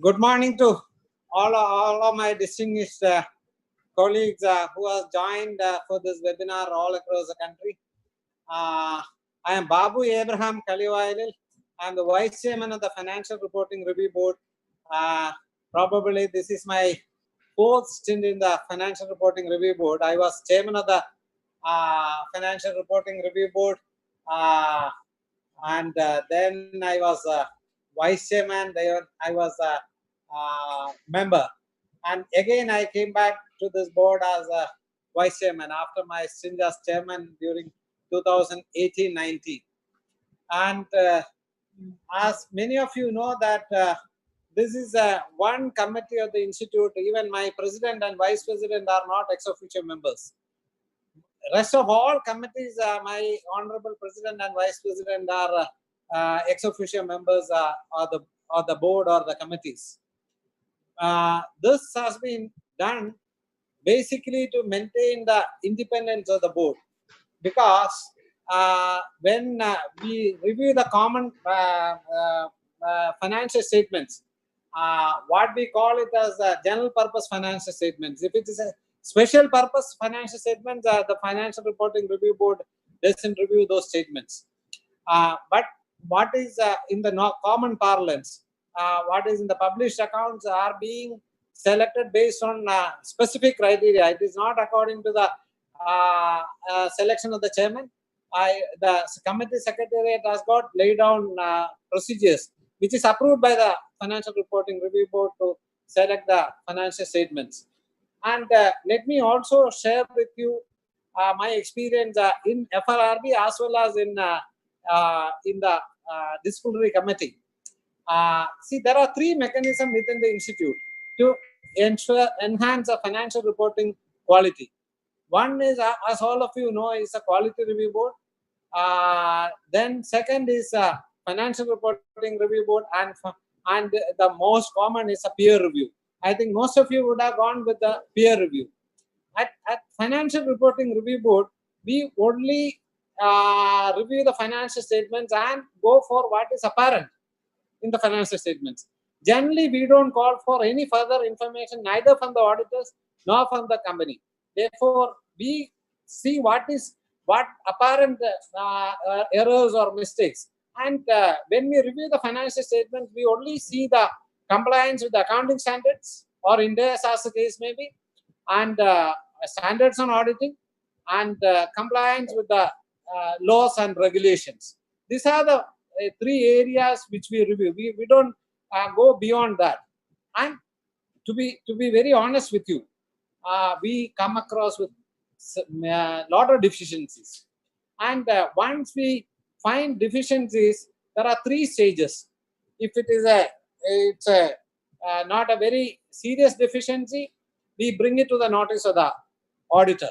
Good morning to all of my distinguished colleagues who have joined for this webinar all across the country. I am Babu Abraham Kaliwailil. I am the Vice Chairman of the Financial Reporting Review Board. Probably this is my fourth stint in the Financial Reporting Review Board. I was Chairman of the Financial Reporting Review Board, and then I was Vice Chairman. Then I was a member, and again I came back to this board as a Vice Chairman after my stint as Chairman during 2018-19. And as many of you know that this is one committee of the institute. Even my president and vice president are not ex officio members. Rest of all committees, my honorable president and vice president are ex officio members of the board or the committees. This has been done basically to maintain the independence of the board, because when we review the common financial statements, what we call it as general purpose financial statements. If it is a special purpose financial statements, the Financial Reporting Review Board doesn't review those statements. But what is in the common parlance, what is in the published accounts are being selected based on specific criteria. It is not according to the selection of the chairman. The committee secretariat has got laid down procedures which is approved by the Financial Reporting Review Board to select the financial statements. And let me also share with you my experience in FRRB as well as in the disciplinary committee. See, there are three mechanisms within the institute to enhance the financial reporting quality. One is, as all of you know, is a quality review board. Then second is Financial Reporting Review Board, and the most common is a peer review. I think most of you would have gone with the peer review. At Financial Reporting Review Board, we only review the financial statements and go for what is apparent in the financial statements. Generally, we don't call for any further information, neither from the auditors nor from the company. Therefore, we see what apparent errors or mistakes. And when we review the financial statements, we only see the compliance with the accounting standards, or Ind AS as the case may be, and standards on auditing, and compliance with the laws and regulations. These are the three areas which we review. We don't go beyond that. And to be very honest with you, we come across with a lot of deficiencies. And once we find deficiencies, there are three stages. If it is not a very serious deficiency, we bring it to the notice of the auditor.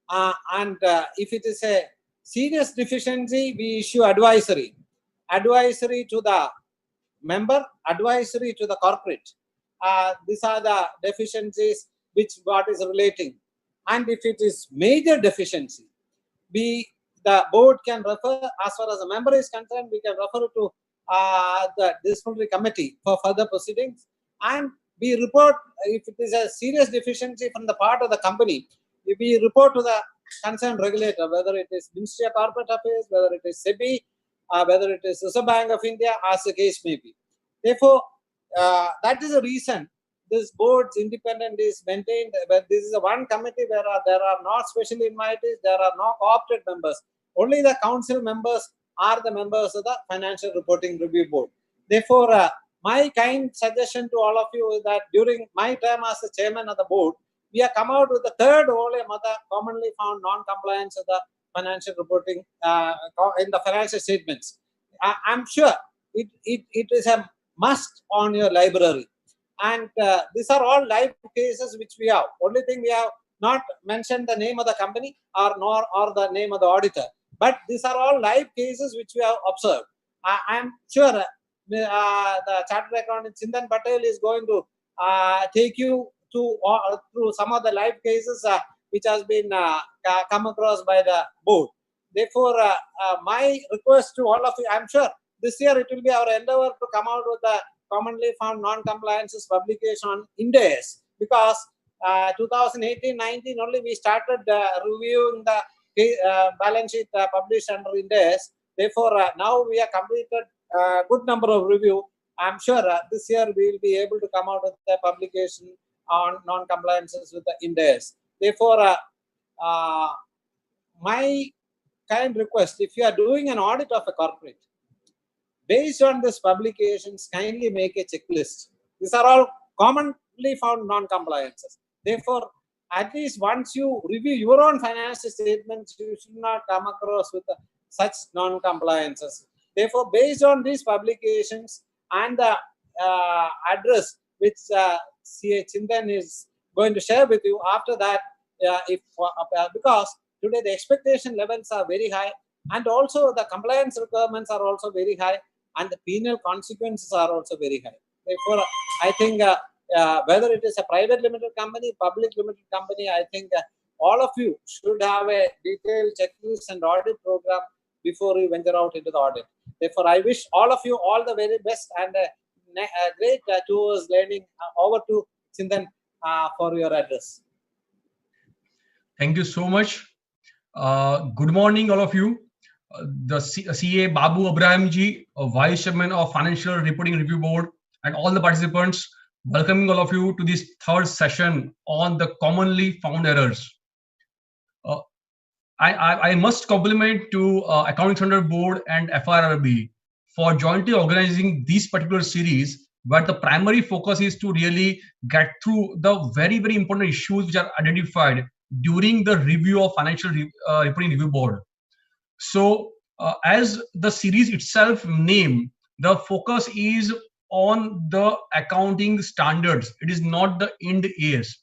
And if it is a serious deficiency, we issue advisory to the member, advisory to the corporate. These are the deficiencies which what is relating. And if it is major deficiency, the board can refer, as far as the member is concerned, we can refer to the disciplinary committee for further proceedings. And we report, if it is a serious deficiency from the part of the company, we report to the concerned regulator, whether it is Ministry of Corporate Affairs, whether it is SEBI, whether it is Reserve Bank of India, as the case may be. Therefore, that is the reason this board's independence is maintained. But this is a one committee where there are not special invitees, there are no co-opted members. Only the council members are the members of the Financial Reporting Review Board. Therefore, my kind suggestion to all of you is that during my term as the chairman of the board, we have come out with the third commonly found non-compliance of the financial reporting in the financial statements. I'm sure it is a must on your library. And these are all live cases which we have. Only thing, we have not mentioned the name of the company or the name of the auditor. But these are all live cases which we have observed. I'm sure the Chartered Accountant Chintan Patel is going to take you through some of the live cases which has been come across by the board. Therefore, my request to all of you, I'm sure this year it will be our endeavor to come out with the commonly found non-compliances publication on Ind AS, because 2018-19 only we started reviewing the balance sheet published under Ind AS. Therefore, now we have completed a good number of review. I'm sure this year we will be able to come out with the publication on non-compliances with the Ind AS. Therefore, my kind request, if you are doing an audit of a corporate, based on these publications, kindly make a checklist. These are all commonly found non-compliances. Therefore, at least once you review your own financial statements, you should not come across with such non-compliances. Therefore, based on these publications and the address which CA Chintan is going to share with you, after that, because today the expectation levels are very high, and also the compliance requirements are also very high, and the penal consequences are also very high. Therefore, I think whether it is a private limited company, public limited company, I think all of you should have a detailed checklist and audit program before you venture out into the audit. Therefore, I wish all of you all the very best, and a great tours learning. Over to Chintan for your address. Thank you so much. Good morning, all of you. The CA Babu Abraham ji, Vice Chairman of Financial Reporting Review Board, and all the participants, welcoming all of you to this third session on the commonly found errors. I must compliment to Accounting Standard Board and FRRB for jointly organizing this particular series, where the primary focus is to really get through the very, very important issues which are identified during the review of Financial Reporting Review Board. So, as the series itself name, the focus is on the accounting standards. It is not the Ind AS.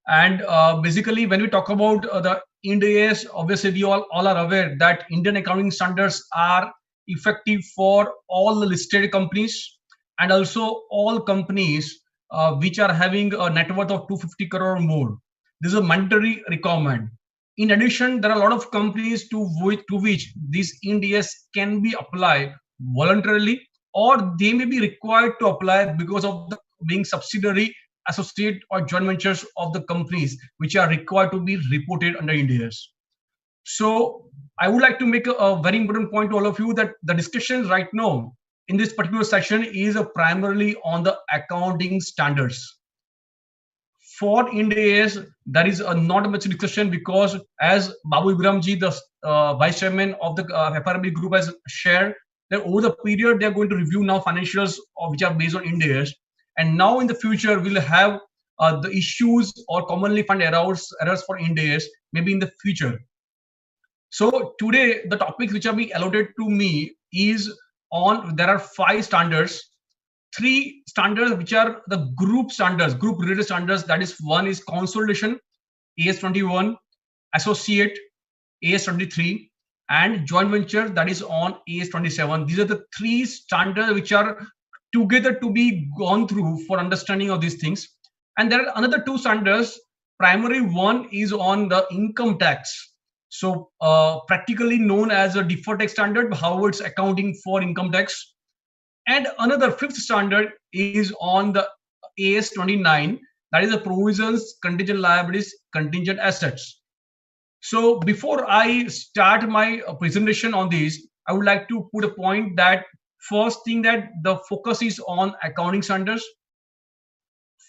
And basically, when we talk about the Ind AS, obviously we all are aware that Indian accounting standards are effective for all the listed companies and also all companies which are having a net worth of 250 crore or more. This is a mandatory requirement. In addition, there are a lot of companies to which this Ind AS can be applied voluntarily, or they may be required to apply because of the being subsidiary, associate, or joint ventures of the companies which are required to be reported under Ind AS. So I would like to make a very important point to all of you that the discussion right now in this particular session is primarily on the accounting standards. For Ind AS, there is not much discussion, because as Babu Ibrahim ji, the Vice Chairman of the FRB group, has shared that over the period they are going to review now financials which are based on Ind AS, and now in the future we'll have the issues or commonly found errors for Ind AS maybe in the future. So today the topics which are being allotted to me is on, there are 5 standards. 3 standards which are the group standards, group related standards. That is, one is consolidation, AS 21, associate, AS 23, and joint venture, that is on AS 27. These are the 3 standards which are together to be gone through for understanding of these things. And there are another 2 standards. Primary one is on the income tax. So practically known as a deferred tax standard, how it's accounting for income tax. And another 5th standard is on the AS 29, that is the provisions, contingent liabilities, contingent assets. So before I start my presentation on this, I would like to put a point that first thing, that the focus is on accounting standards.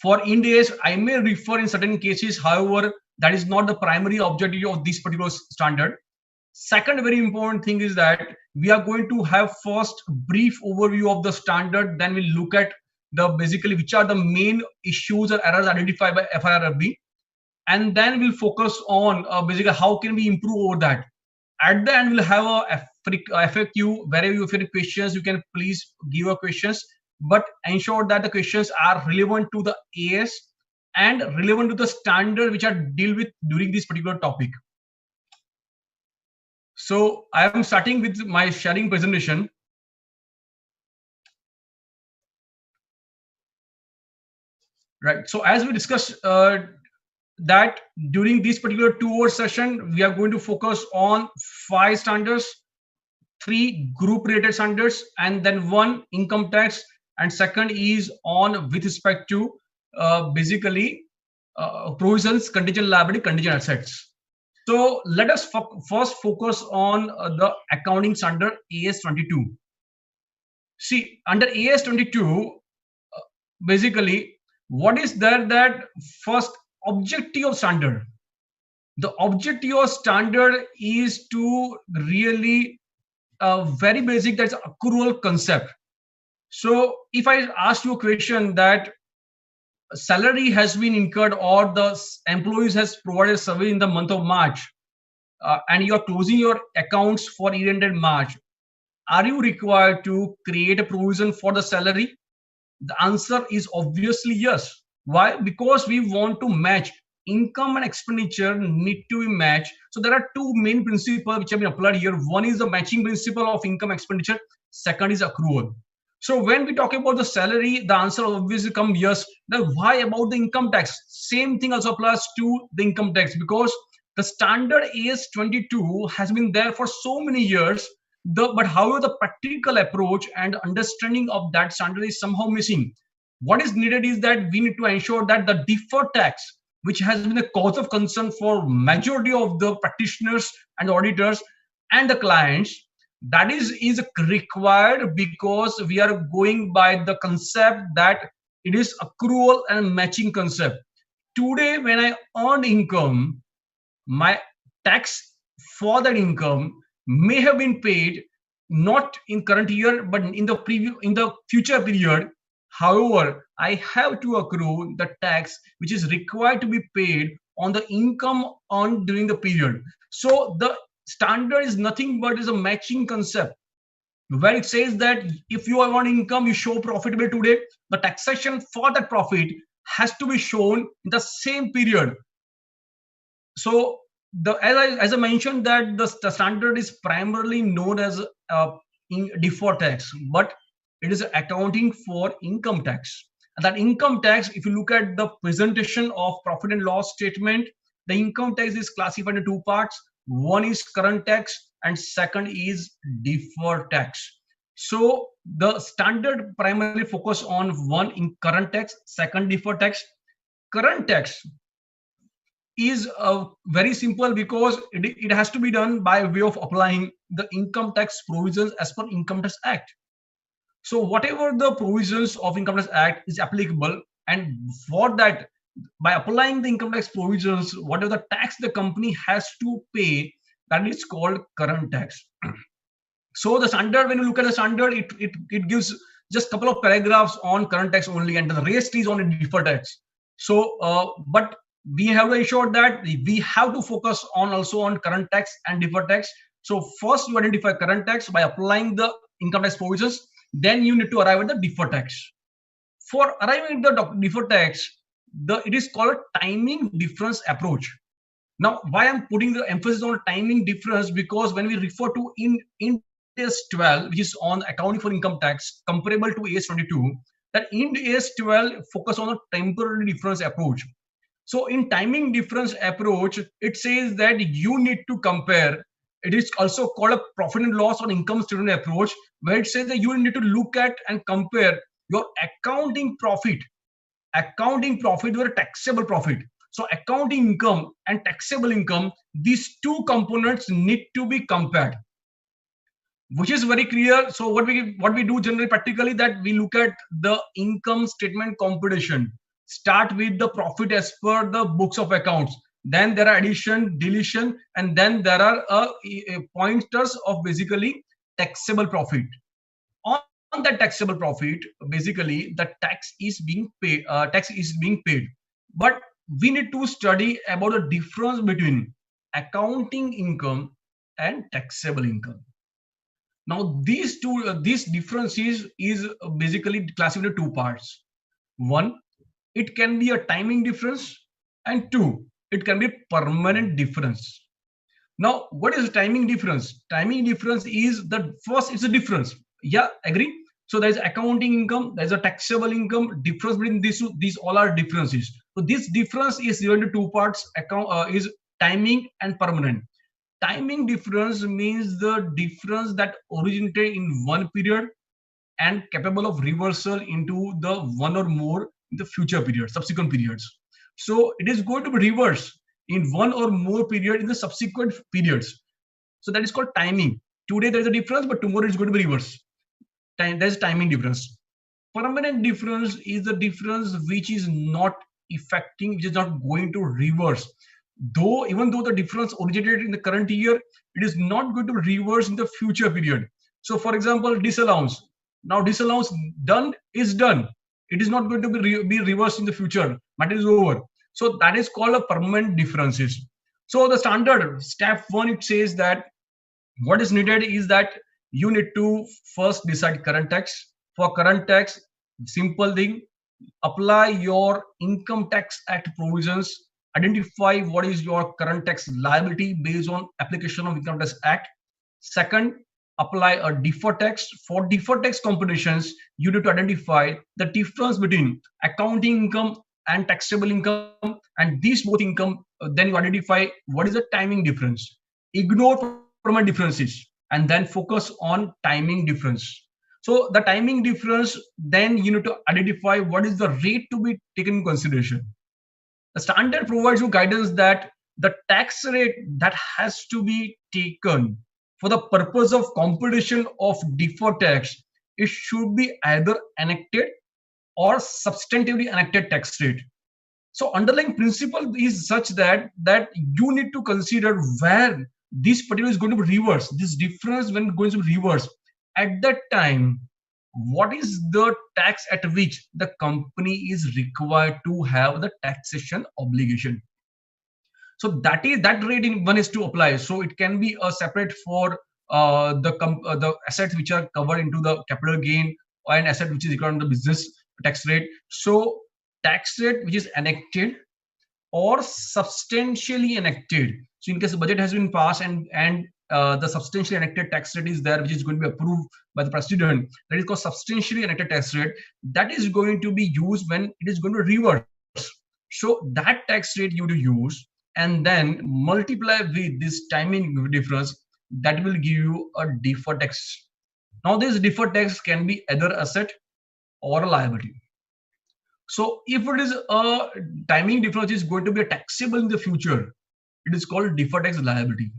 For Ind AS, I may refer in certain cases, however, that is not the primary objective of this particular standard. Second very important thing is that we are going to have first brief overview of the standard, then we'll look at the basically which are the main issues or errors identified by FRRB, and then we'll focus on basically how can we improve over that. At the end, we'll have a FAQ, wherever you have any questions, you can please give your questions, but ensure that the questions are relevant to the AS and relevant to the standard which are deal with during this particular topic. So I am starting with my sharing presentation. Right. So as we discussed that during this particular 2-hour session, we are going to focus on 5 standards, 3 group related standards, and then 1 income tax, and second is on with respect to basically provisions, contingent liability, contingent assets. So let us first focus on the accountings under AS 22. See, under AS 22, uh, basically, what is there that first objective of standard? The objective of standard is to really very basic, that's accrual concept. So if I ask you a question that salary has been incurred or the employees has provided survey in the month of March, and you are closing your accounts for year ended March, are you required to create a provision for the salary? The answer is obviously yes. Why? Because we want to match income and expenditure need to be matched. So there are two main principles which have been applied here. One is the matching principle of income expenditure. Second is accrual. So when we talk about the salary, the answer obviously comes yes. Then why about the income tax? Same thing also applies to the income tax because the standard AS 22 has been there for so many years. But however, the practical approach and understanding of that standard is somehow missing. What is needed is that we need to ensure that the deferred tax, which has been a cause of concern for majority of the practitioners and auditors and the clients, that is required because we are going by the concept that it is accrual and matching concept. Today, when I earn income, my tax for that income may have been paid not in current year but in the future period. However, I have to accrue the tax which is required to be paid on the income earned during the period. So the standard is nothing but is a matching concept where it says that if you have on income, you show profitable today, the taxation for that profit has to be shown in the same period. So as I mentioned that the standard is primarily known as deferred tax, but it is accounting for income tax. And that income tax, if you look at the presentation of profit and loss statement, the income tax is classified into two parts. One is current tax and second is deferred tax. So the standard primarily focus on one in current tax, second deferred tax. Current tax is very simple because it has to be done by way of applying the income tax provisions as per Income Tax Act. So whatever the provisions of Income Tax Act is applicable, and for that, by applying the income tax provisions, whatever the tax the company has to pay, that is called current tax. So the standard, when you look at the standard, it gives just a couple of paragraphs on current tax only, and the rest is on deferred tax. So, but we have to ensure that we have to focus on also on current tax and deferred tax. So first you identify current tax by applying the income tax provisions, then you need to arrive at the deferred tax. For arriving at the deferred tax, it is called a timing difference approach. Now, why I'm putting the emphasis on timing difference, because when we refer to in AS 12, which is on accounting for income tax, comparable to AS 22, that in AS 12 focus on a temporary difference approach. So in timing difference approach, it says that you need to compare. It is also called a profit and loss on income statement approach, where it says that you need to look at and compare your accounting profit with a taxable profit. So accounting income and taxable income, these two components need to be compared, which is very clear. So what we do generally practically, that we look at the income statement computation, start with the profit as per the books of accounts, then there are addition, deletion, and then there are pointers of basically taxable profit. On that taxable profit, basically the tax is being paid. But we need to study about the difference between accounting income and taxable income. Now these differences is basically classified into two parts. One, it can be a timing difference, and two, it can be permanent difference. Now, what is timing difference? Timing difference is the first, it's a difference. Yeah, agree. So there is accounting income, there is a taxable income. Difference between these all are differences. So this difference is divided into two parts. Is timing and permanent. Timing difference means the difference that originated in one period and capable of reversal into the one or more in the future period, subsequent periods. So it is going to be reversed in one or more period in the subsequent periods. So that is called timing. Today there is a difference, but tomorrow it's going to be reversed. There's timing difference. Permanent difference is the difference which is not affecting, which is not going to reverse. Though, even though the difference originated in the current year, it is not going to reverse in the future period. So, for example, disallowance. Now, disallowance done is done. It is not going to be reversed in the future. Matter is over. So that is called a permanent differences. So the standard step one, it says that what is needed is that you need to first decide current tax. For current tax, simple thing, apply your income tax act provisions, identify what is your current tax liability based on application of income tax act. Second, apply a deferred tax. For deferred tax computations, you need to identify the difference between accounting income and taxable income, and these both income, then you identify what is the timing difference. Ignore permanent differences and then focus on timing difference. So the timing difference, then you need to identify what is the rate to be taken in consideration. The standard provides you guidance that the tax rate that has to be taken for the purpose of computation of deferred tax, it should be either enacted or substantively enacted tax rate. So underlying principle is such that you need to consider where this particular is going to be reversed, this difference when going to be reversed. At that time, what is the tax at which the company is required to have the taxation obligation? So that rate in one is to apply. So it can be a separate for the assets which are covered into the capital gain, or an asset which is recorded on the business tax rate. So tax rate which is enacted or substantially enacted. So in case the budget has been passed and the substantially enacted tax rate is there, which is going to be approved by the president, that is called substantially enacted tax rate. That is going to be used when it is going to reverse. So that tax rate you to use and then multiply with this timing difference, that will give you a deferred tax. Now this deferred tax can be either asset or a liability. So if it is a timing difference is going to be taxable in the future, it is called deferred tax liability.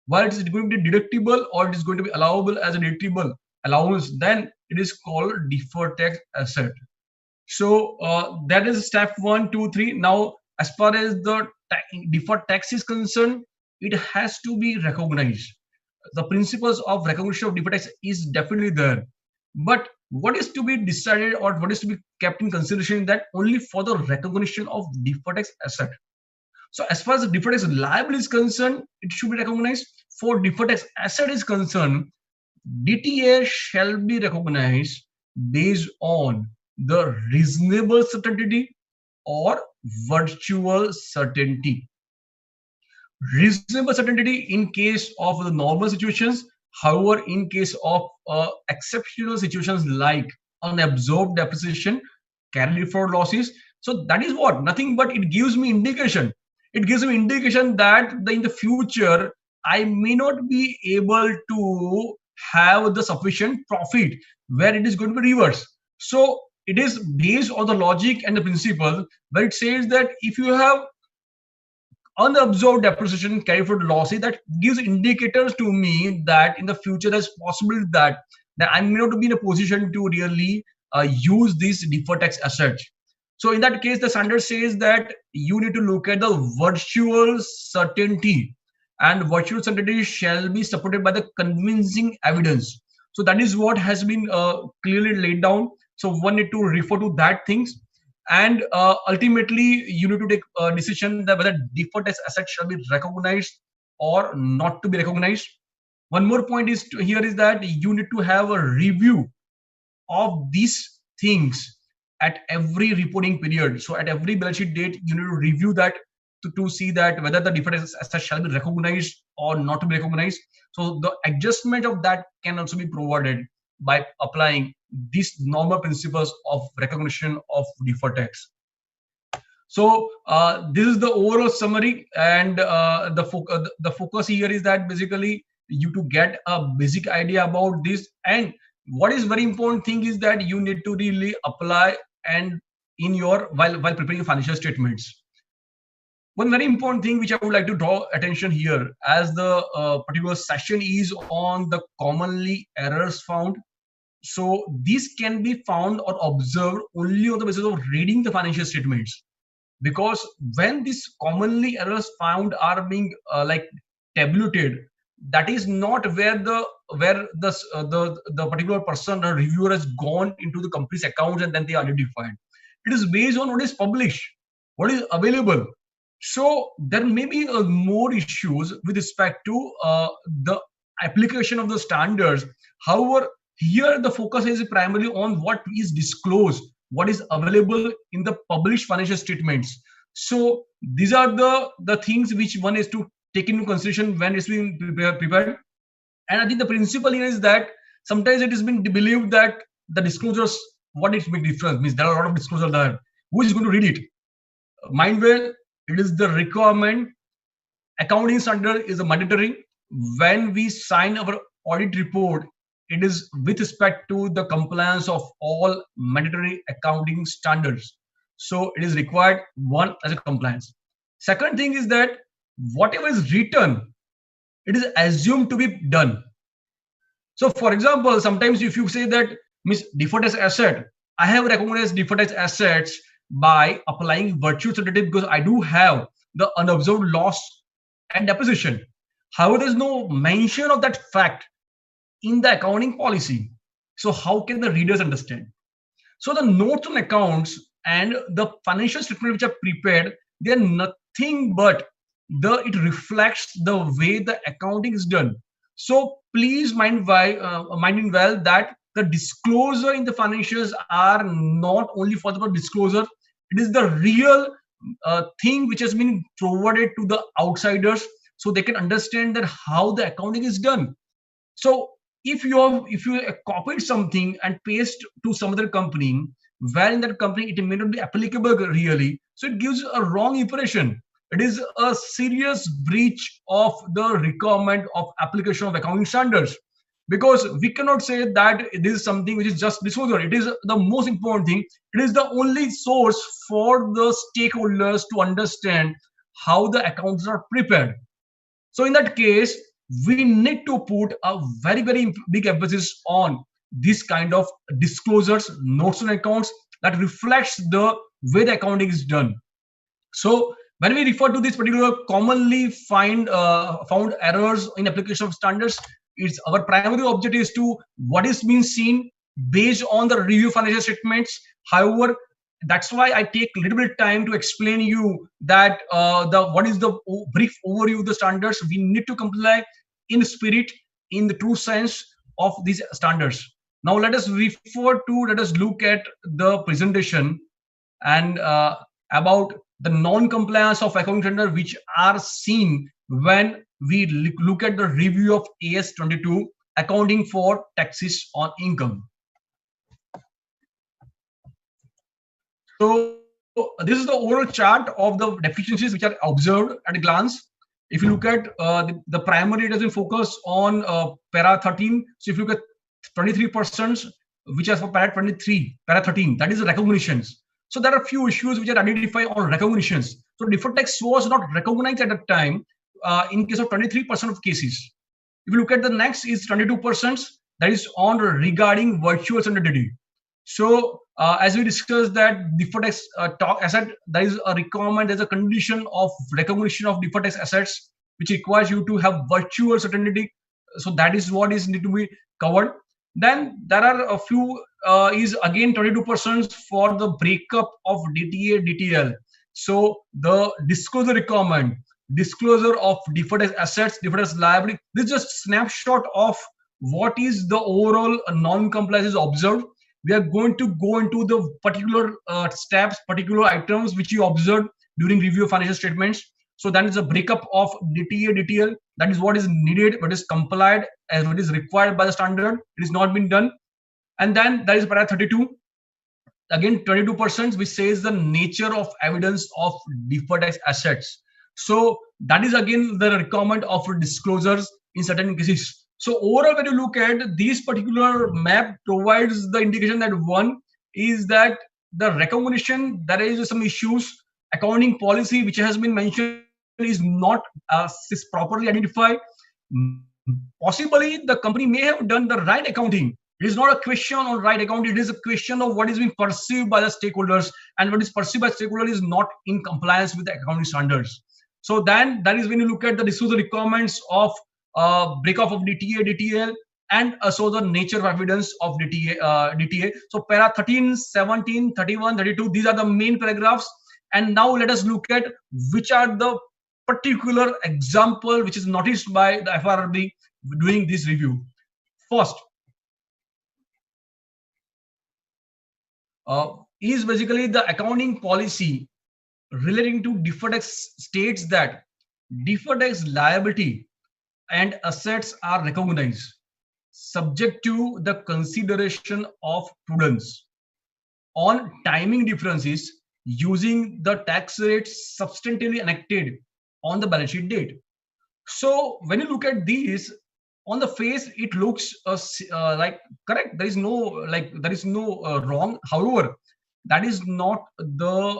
While it is going to be deductible or it is going to be allowable as a deductible allowance, then it is called deferred tax asset. So that is step 1, 2, 3. Now, as far as the deferred tax is concerned, it has to be recognized. The principles of recognition of deferred tax is definitely there. But what is to be decided or what is to be kept in consideration that only for the recognition of deferred tax asset. So as far as the deferred tax liability is concerned, it should be recognized. For deferred tax asset is concerned, DTA shall be recognized based on the reasonable certainty or virtual certainty. Reasonable certainty in case of the normal situations. However, in case of exceptional situations like unabsorbed depreciation, carry forward losses, so that is what nothing but it gives me indication. It gives me indication that in the future I may not be able to have the sufficient profit where it is going to be reversed. So it is based on the logic and the principle where it says that if you have unabsorbed depreciation carry forward losses, that gives indicators to me that in the future there's possibility that I may not be in a position to really use this deferred tax asset. So in that case, the standard says that you need to look at the virtual certainty, and virtual certainty shall be supported by the convincing evidence. So that is what has been clearly laid down. So one need to refer to that things. And ultimately, you need to take a decision that whether deferred tax asset shall be recognized or not to be recognized. One more point is here is that you need to have a review of these things at every reporting period. So at every balance sheet date, you need to review that to see that whether the deferred tax asset shall be recognized or not to be recognized. So the adjustment of that can also be provided by applying these normal principles of recognition of deferred tax. So this is the overall summary, and the focus here is that basically you to get a basic idea about this, and what is very important thing is that you need to really apply and in your while preparing your financial statements. One very important thing which I would like to draw attention here, as the particular session is on the commonly errors found. So these can be found or observed only on the basis of reading the financial statements, because when these commonly errors found are being like tabulated, that is not where the particular person or reviewer has gone into the company's accounts and then they identified. It is based on what is published, what is available. So there may be more issues with respect to the application of the standards. However, here the focus is primarily on what is disclosed, what is available in the published financial statements. So these are the things which one is to take into consideration when it's being prepared. And I think the principle here is that sometimes it is being believed that the disclosures, what it makes difference means there are a lot of disclosures there. Who is going to read it? Mind well, it is the requirement. Accounting standard is a mandatory. When we sign our audit report, it is with respect to the compliance of all mandatory accounting standards. So it is required, one, as a compliance. Second thing is that whatever is written, it is assumed to be done. So for example, sometimes if you say that Miss deferred tax asset, I have recognized deferred tax assets by applying virtual certainty because I do have the unobserved loss and deposition. However, there is no mention of that fact in the accounting policy. So how can the readers understand? So the notes on accounts and the financial statement which are prepared, they are nothing but it reflects the way the accounting is done. So please mind well that the disclosure in the financials are not only for the disclosure. It is the real thing which has been provided to the outsiders, so they can understand that how the accounting is done. So if you copied something and paste to some other company, where in that company it may not be applicable really, so it gives a wrong impression. It is a serious breach of the requirement of application of accounting standards, because we cannot say that it is something which is just disclosure. It is the most important thing. It is the only source for the stakeholders to understand how the accounts are prepared. So in that case, we need to put a very big emphasis on this kind of disclosures, notes on accounts that reflects the way the accounting is done. So when we refer to this particular commonly found errors in application of standards, it's our primary objective is to what is being seen based on the review financial statements. However, that's why I take a little bit of time to explain you that what is the brief overview of the standards. We need to comply in spirit, in the true sense of these standards. Now let us look at the presentation and about the non-compliance of accounting standard which are seen when we look at the review of AS 22, accounting for taxes on income. So this is the overall chart of the deficiencies which are observed at a glance. If you look at the primary, it doesn't focus on para 13. So if you look at 23%, which is for para 23, para 13, that is recognitions. So there are a few issues which are identified on recognitions. So deferred tax was not recognized at that time in case of 23% of cases. If you look at the next is 22%, that is on regarding virtual certainty. So as we discussed that deferred tax asset, there is a requirement, there's a condition of recognition of deferred tax assets which requires you to have virtual certainty. So that is what is need to be covered. Then there are a few is again 22% for the breakup of DTA DTL. So the disclosure requirement, disclosure of deferred tax assets, deferred tax liability. This is just snapshot of what is the overall non-compliance is observed. We are going to go into the particular steps, particular items which you observed during review of financial statements. So that is a breakup of DTA, DTL. That is what is needed, what is complied as what is required by the standard. It is not been done. And then there is para 32. Again, 22%, which says the nature of evidence of deferred tax assets. So that is again the requirement of disclosures in certain cases. So overall, when you look at this particular map provides the indication that one is that the recognition, there is some issues, accounting policy which has been mentioned is not is properly identified. Possibly the company may have done the right accounting. It is not a question on right accounting, it is a question of what is being perceived by the stakeholders, and what is perceived by stakeholders is not in compliance with the accounting standards. So then that is when you look at the disclosure requirements of breakoff of DTA, DTL, and also the nature of evidence of DTA. So para 13, 17, 31, 32, these are the main paragraphs. And now let us look at which are the particular example which is noticed by the FRRB doing this review. First, is basically the accounting policy relating to deferred tax states that deferred tax liability and assets are recognized subject to the consideration of prudence on timing differences using the tax rates substantively enacted on the balance sheet date. So when you look at these, on the face it looks like correct. There is no wrong. However, that is not the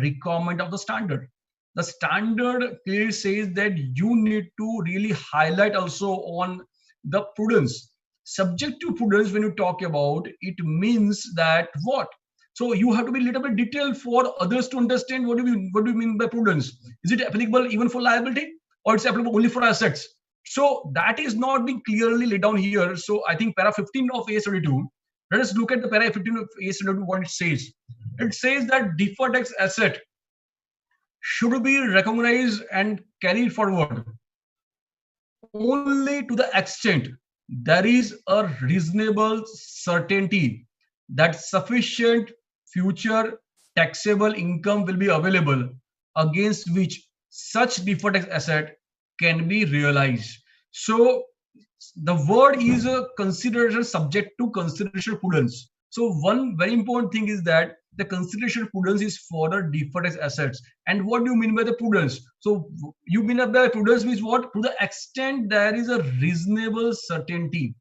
requirement of the standard. The standard clearly says that you need to really highlight also on the prudence. Subject to prudence, when you talk about it, means that what? So you have to be a little bit detailed for others to understand what do you mean by prudence. Is it applicable even for liability, or it's applicable only for assets? So that is not being clearly laid down here. So I think para 15 of AS22, let us look at the para 15 of AS22, what it says. It says that deferred tax asset should be recognized and carried forward only to the extent there is a reasonable certainty that sufficient future taxable income will be available against which such deferred tax asset can be realized. So the word is a consideration subject to consideration prudence. So one very important thing is that the consideration prudence is for the deferred tax assets. And what do you mean by the prudence? So you mean by prudence means what? To the extent there is a reasonable certainty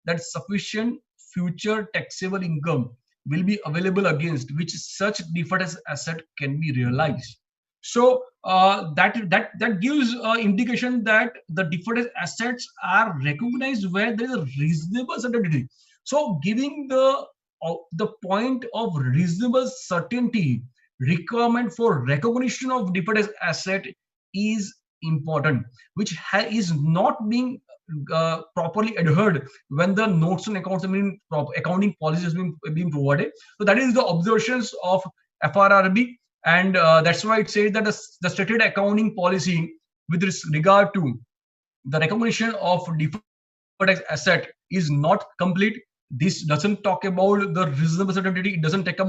that sufficient future taxable income will be available against which such deferred tax asset can be realized. So that gives indication that the deferred assets are recognized where there is a reasonable certainty. So giving the point of reasonable certainty requirement for recognition of deferred asset is important, which is not being properly adhered when the notes and accounts have been accounting policies has been provided. So that is the observations of FRRB. And that's why it says that the stated accounting policy with regard to the recognition of deferred tax asset is not complete. This doesn't talk about the reasonable certainty. It doesn't talk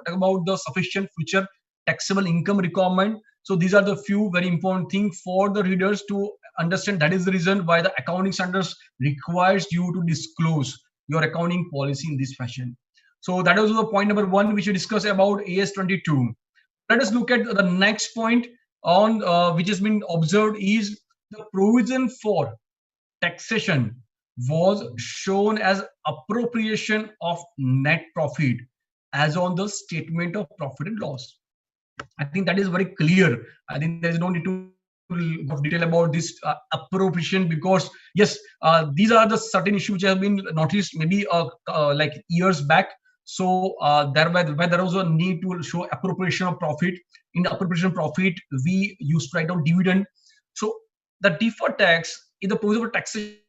about the sufficient future taxable income requirement. So these are the few very important things for the readers to understand. That is the reason why the accounting standards requires you to disclose your accounting policy in this fashion. So that was the point number one which we discussed about AS22. Let us look at the next point on which has been observed is the provision for taxation was shown as appropriation of net profit as on the statement of profit and loss. I think that is very clear. I think there is no need to go detail about this appropriation, because yes, these are the certain issues which have been noticed maybe like years back. So where there was a need to show appropriation of profit. In the appropriation of profit, we used to write down dividend. So the deferred tax in the provision for taxation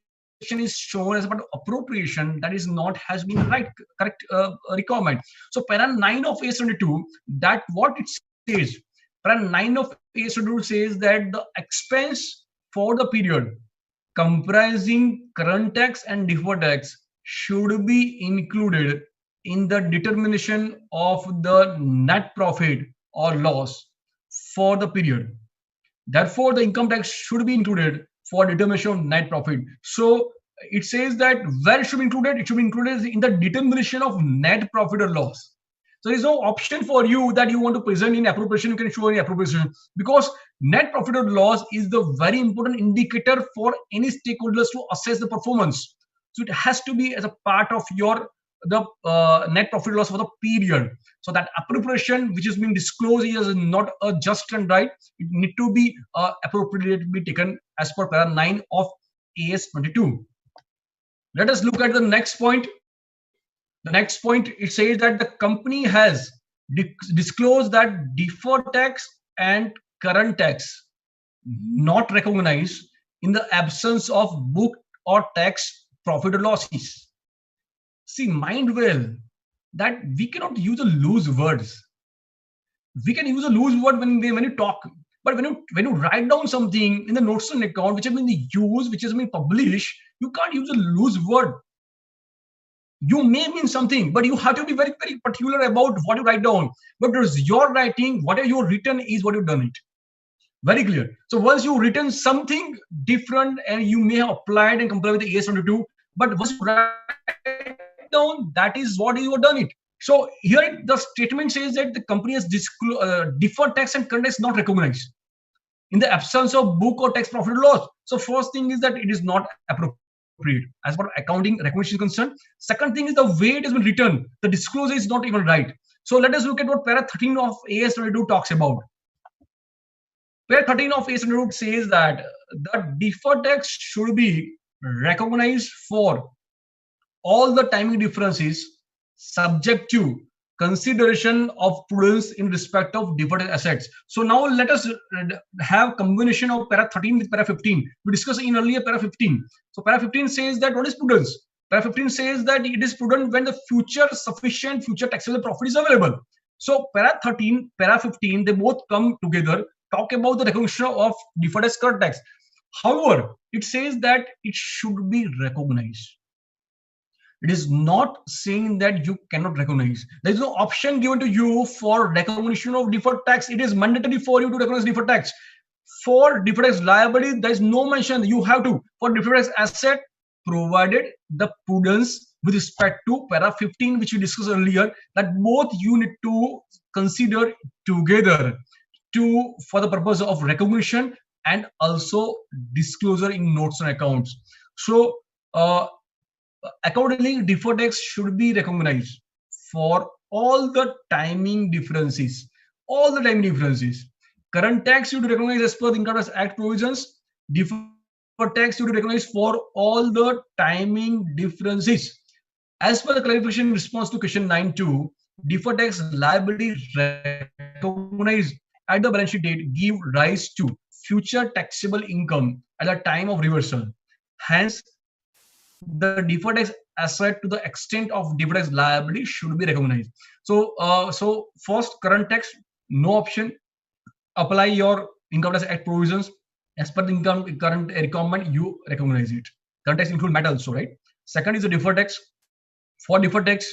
is shown as about appropriation. That is not has been correct requirement. So para 9 of AS22, that what it says. Para 9 of AS22 says that the expense for the period comprising current tax and deferred tax should be included in the determination of the net profit or loss for the period. Therefore, the income tax should be included for determination of net profit. So it says that where it should be included? It should be included in the determination of net profit or loss. So there is no option for you that you want to present in appropriation, you can show any appropriation, because net profit or loss is the very important indicator for any stakeholders to assess the performance. So it has to be as a part of your the net profit loss for the period. So that appropriation which is being disclosed is not a just and right. It need to be appropriately be taken as per para 9 of AS 22. Let us look at the next point. The next point, it says that the company has disclosed that deferred tax and current tax not recognized in the absence of booked or tax profit or losses. See, mind well that we cannot use a loose words. We can use a loose word when you talk, but when you write down something in the notes on account which has been used, which has been published, you can't use a loose word. You may mean something, but you have to be very, very particular about what you write down. But there's your writing, whatever you written is what you've done it. Very clear. So once you've written something different and you may have applied and compared with the AS22, but once you write down, that is what you have done it. So here the statement says that the company has deferred tax and current tax not recognized in the absence of book or tax profit or loss. So first thing is that it is not appropriate as far as accounting recognition is concerned. Second thing is the way it has been written. The disclosure is not even right. So let us look at what para 13 of AS22 talks about. Para 13 of AS22 says that the deferred tax should be recognized for all the timing differences subject to consideration of prudence in respect of deferred assets. So now let us have combination of para 13 with para 15. We discussed in earlier para 15. So para 15 says that what is prudence? Para 15 says that it is prudent when the sufficient future taxable profit is available. So para 13, para 15, they both come together, talk about the recognition of deferred as current tax. However, it says that it should be recognized. It is not saying that you cannot recognize. There is no option given to you for recognition of deferred tax. It is mandatory for you to recognize deferred tax. For deferred tax liability, there is no mention you have to. For deferred tax asset, provided the prudence with respect to para 15, which we discussed earlier, that both you need to consider together for the purpose of recognition and also disclosure in notes and accounts. So, accordingly, deferred tax should be recognized for all the timing differences. All the timing differences. Current tax should be recognized as per the Income Tax Act provisions. Deferred tax should be recognized for all the timing differences. As per the clarification in response to question 9.2, deferred tax liability recognized at the balance sheet date give rise to future taxable income at the time of reversal. Hence, the deferred tax asset to the extent of deferred tax liability should be recognized. So, first, current tax, no option. Apply your Income Tax Act provisions as per the current requirement. You recognize it. Current tax include MAT also, right? Second is the deferred tax. For deferred tax,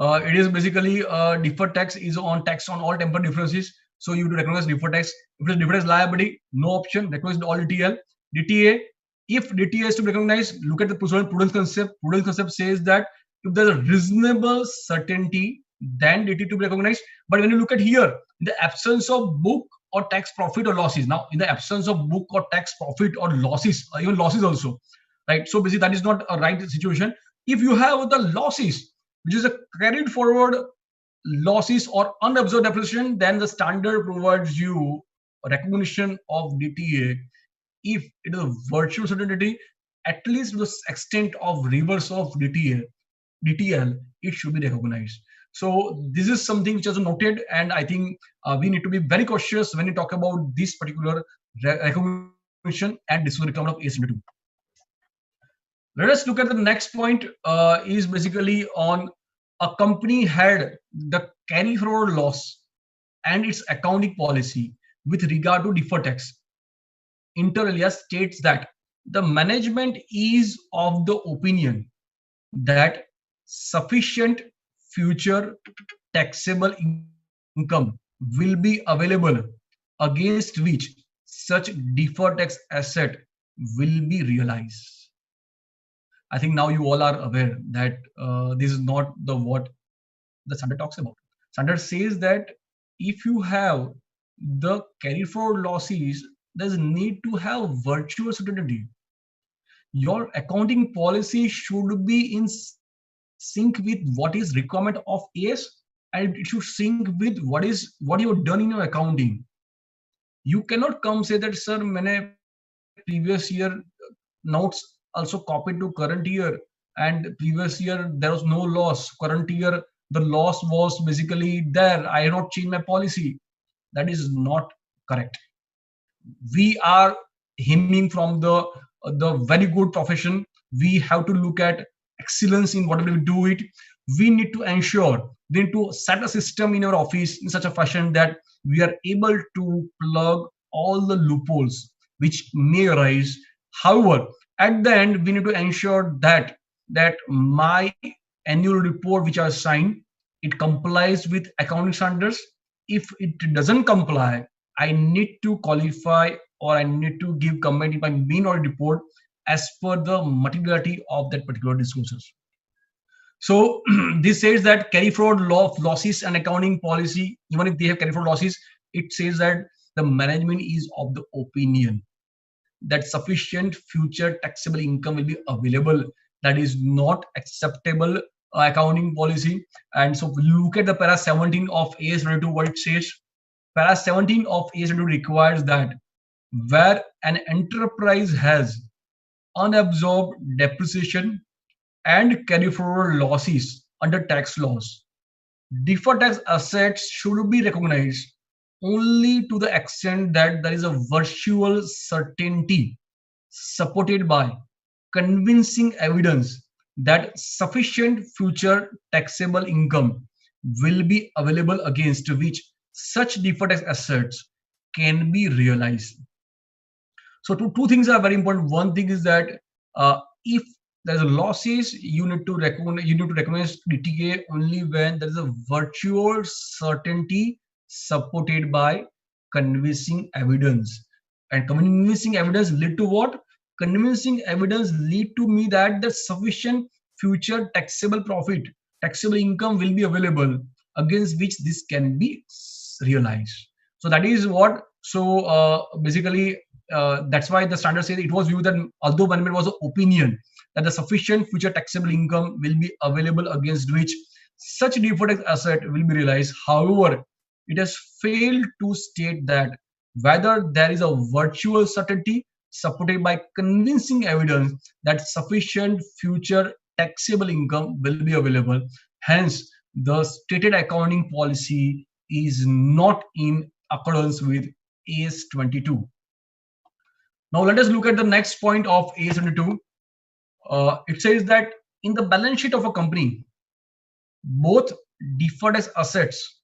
it is basically deferred tax is on tax on all temporary differences. So you have to recognize deferred tax. If it is deferred tax liability, no option. Recognize all DTL, DTA. If DTA is to be recognized, look at the prudence concept. Prudence concept says that if there's a reasonable certainty, then DTA to be recognized. But when you look at here, in the absence of book or tax profit or losses, now in the absence of book or tax profit or losses, even losses also, right? So basically that is not a right situation. If you have the losses, which is a carried forward losses or unabsorbed depreciation, then the standard provides you a recognition of DTA. If it is a virtual certainty, at least to the extent of reverse of DTL, it should be recognized. So this is something which is noted, and I think we need to be very cautious when we talk about this particular recognition and disclosure requirement of AS22. Let us look at the next point. Is basically on a company had the carry forward loss and its accounting policy with regard to deferred tax. Inter alia states that the management is of the opinion that sufficient future taxable income will be available against which such deferred tax asset will be realized. I think now you all are aware that this is not what the standard talks about. Standard says that if you have the carry forward losses, there's a need to have virtual certainty. Your accounting policy should be in sync with what is requirement of AS, and it should sync with what you have done in your accounting. You cannot come say that sir मैंने previous year notes also copied to current year, and previous year there was no loss, current year the loss was basically there, I have not changed my policy. That is not correct. We are aiming from the very good profession. We have to look at excellence in whatever we do it. We need to ensure, we need to set a system in our office in such a fashion that we are able to plug all the loopholes which may arise. However, at the end we need to ensure that my annual report which I signed, it complies with accounting standards. If it doesn't comply, I need to qualify or I need to give comment in my main audit report as per the materiality of that particular disclosures. So this says that carry forward law of losses and accounting policy, even if they have carry forward losses, it says that the management is of the opinion that sufficient future taxable income will be available. That is not acceptable accounting policy. And so look at the para 17 of AS22, what it says. Para 17 of AS22 requires that where an enterprise has unabsorbed depreciation and carry forward losses under tax laws, deferred tax assets should be recognized only to the extent that there is a virtual certainty supported by convincing evidence that sufficient future taxable income will be available against which such deferred tax assets can be realized. So two things are very important. One thing is that if there's a losses, you need to recognize DTA only when there is a virtual certainty supported by convincing evidence. And convincing evidence lead to what? Convincing evidence lead to me that the sufficient future taxable profit, taxable income will be available against which this can be realized. So that is what. So basically, that's why the standard says it was viewed that although management was an opinion that the sufficient future taxable income will be available against which such deferred tax asset will be realized. However, it has failed to state that whether there is a virtual certainty supported by convincing evidence that sufficient future taxable income will be available. Hence, the stated accounting policy is not in accordance with AS22. Now let us look at the next point of AS22. It says that in the balance sheet of a company, both deferred tax assets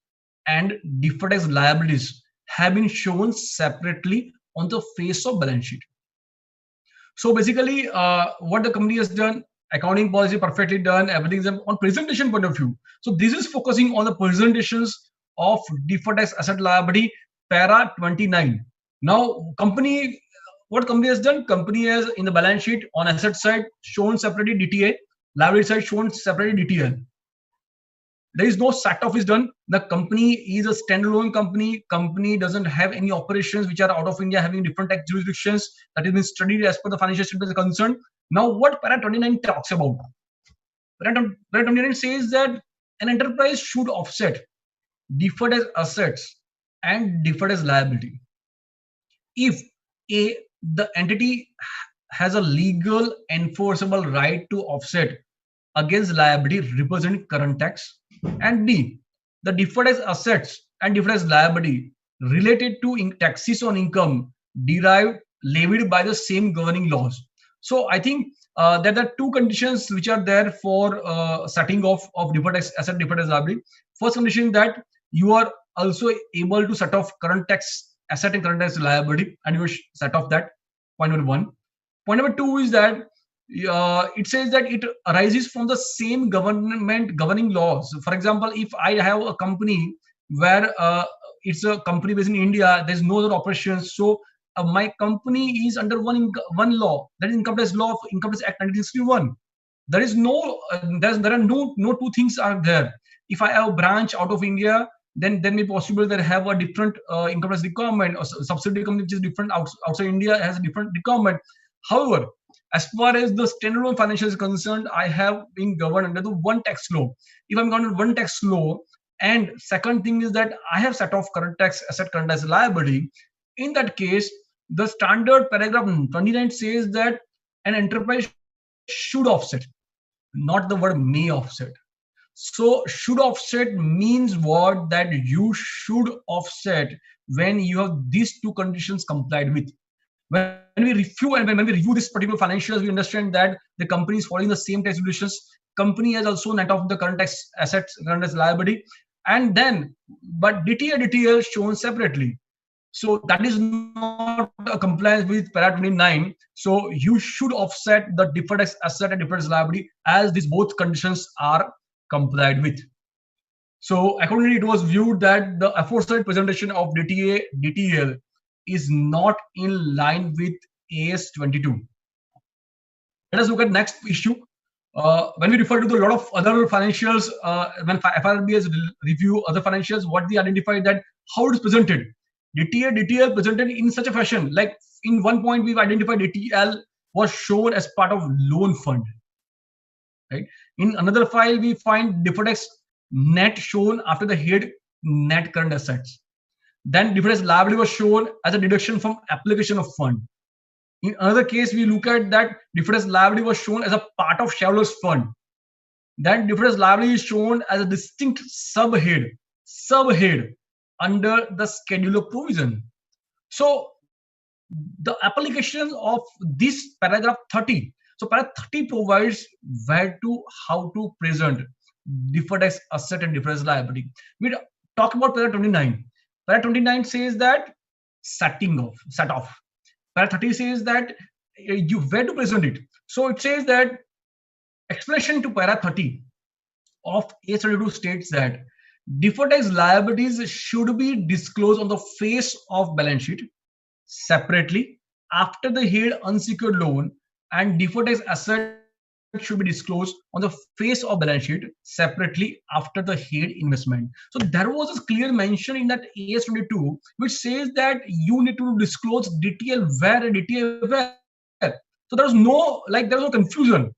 and deferred tax liabilities have been shown separately on the face of balance sheet. So basically, what the company has done, accounting policy perfectly done, everything is on presentation point of view. So this is focusing on the presentations of deferred tax asset liability, para 29. Now, what company has done? Company has in the balance sheet on asset side shown separately DTA, liability side shown separately DTL. There is no set off is done. The company is a standalone company. Company doesn't have any operations which are out of India having different tax jurisdictions. That has been studied as per the financial statements concerned. Now, what para 29 talks about? Para 29 says that an enterprise should offset deferred as assets and deferred as liability if the entity has a legal enforceable right to offset against liability representing current tax, and B, the deferred as assets and deferred as liability related to taxes on income derived levied by the same governing laws. So I think there are two conditions which are there for setting off of deferred tax asset, deferred as liability. First condition that you are also able to set off current tax asset and current tax liability, and you set off that. Point number one. Point number two is that it says that it arises from the same government governing laws. For example, if I have a company where it's a company based in India, there's no other operations, so my company is under one law, that is Income Tax Law of Income Tax Act 1961. There is no there are no two things are there. If I have a branch out of India, then may possible that have a different income tax requirement, or subsidiary company which is different outside India has a different requirement. However, as far as the standalone financial is concerned, I have been governed under the one tax law. If I'm governed under one tax law, and second thing is that I have set off current tax asset, current tax liability. In that case, the standard paragraph 29 says that an enterprise should offset, not the word may offset. So should offset means what? That you should offset when you have these two conditions complied with. When we review and when we review this particular financials, we understand that the company is following the same tax regulations. Company has also net off the current tax assets, current tax liability, and then but DTA shown separately. So that is not a compliance with para 29. So you should offset the deferred tax asset and deferred tax liability as these both conditions are complied with. So accordingly, it was viewed that the aforesaid presentation of DTA DTL is not in line with AS 22. Let us look at next issue. When we refer to the lot of other financials, when FRB has review other financials, what they identified that how it is presented. DTL presented in such a fashion, like in one point we've identified DTL was shown as part of loan fund. Right. In another file, we find deferred tax net shown after the head net current assets. Then deferred tax liability was shown as a deduction from application of fund. In another case, we look at that deferred tax liability was shown as a part of shareholders fund. Then deferred tax liability is shown as a distinct subhead under the schedule of provision. So the application of this paragraph 30. So paragraph 30 provides where to how to present deferred tax asset and deferred tax liability. We talk about paragraph 29. Paragraph 29 says that set off. Paragraph 30 says that you where to present it. So it says that explanation to paragraph 30 of A32 states that deferred tax liabilities should be disclosed on the face of balance sheet separately after the head unsecured loan, and deferred tax asset should be disclosed on the face of balance sheet separately after the head investment. So there was a clear mention in that AS22 which says that you need to disclose DTL where and DTL where. So there was no confusion.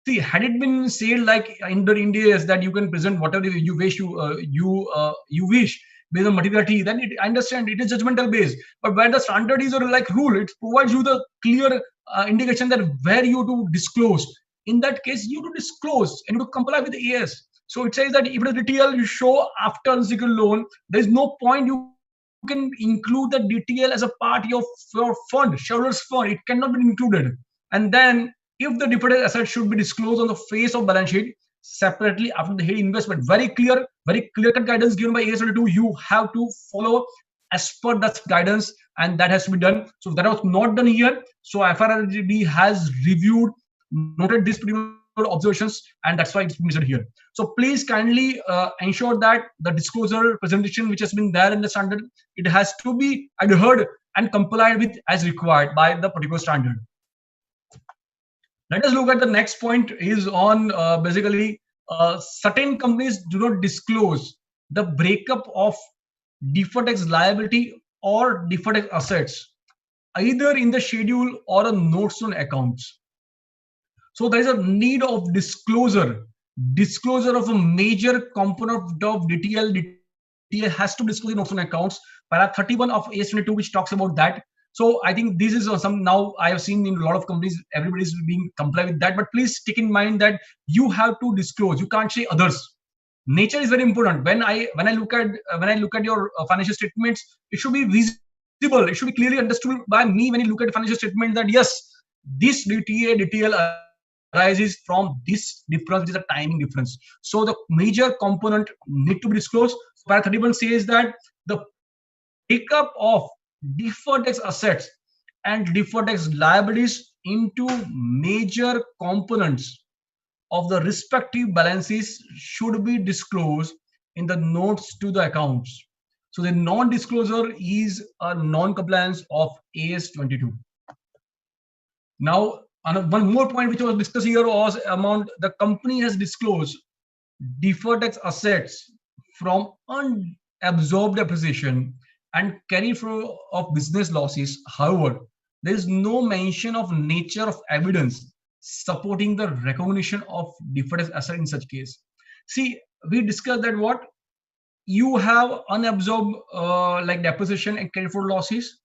See, had it been said like in the India is that you can present whatever you wish, you wish based on materiality, then I understand it is judgmental based. But when the standard is or like rule, it provides you the clear indication that where you to disclose. In that case, you to disclose and you to comply with the AS. So it says that if it is DTL, you show after unsecured loan, there is no point you can include the DTL as a part of your fund, shareholders fund. It cannot be included. And then if the deferred asset should be disclosed on the face of balance sheet separately after the head investment, very clear cut guidance given by AS22. You have to follow as per that guidance, and that has to be done. So that was not done here. So FRB has reviewed, noted these particular observations, and that's why it's been listed here. So please kindly ensure that the disclosure presentation which has been there in the standard, it has to be adhered and complied with as required by the particular standard. Let us look at the next point is on basically certain companies do not disclose the breakup of deferred tax liability or deferred tax assets either in the schedule or a notes on accounts. So there is a need of disclosure of a major component of DTL. DTL has to disclose the notes on accounts. Para 31 of AS22 which talks about that. So I think this is some now I have seen in a lot of companies, everybody is being compliant with that. But please take in mind that you have to disclose. You can't say others. Nature is very important. When I look at your financial statements, it should be visible. It should be clearly understood by me when you look at financial statement that yes, this DTL arises from this difference, which is a timing difference. So the major component need to be disclosed. Para 31 says that the breakup of deferred tax assets and deferred tax liabilities into major components of the respective balances should be disclosed in the notes to the accounts. So the non-disclosure is a non-compliance of AS22. Now, one more point which was discussed here was amount the company has disclosed deferred tax assets from unabsorbed depreciation and carry forward of business losses. However, there is no mention of nature of evidence supporting the recognition of deferred tax asset in such case. See, we discussed that what you have unabsorbed like depreciation and carry forward losses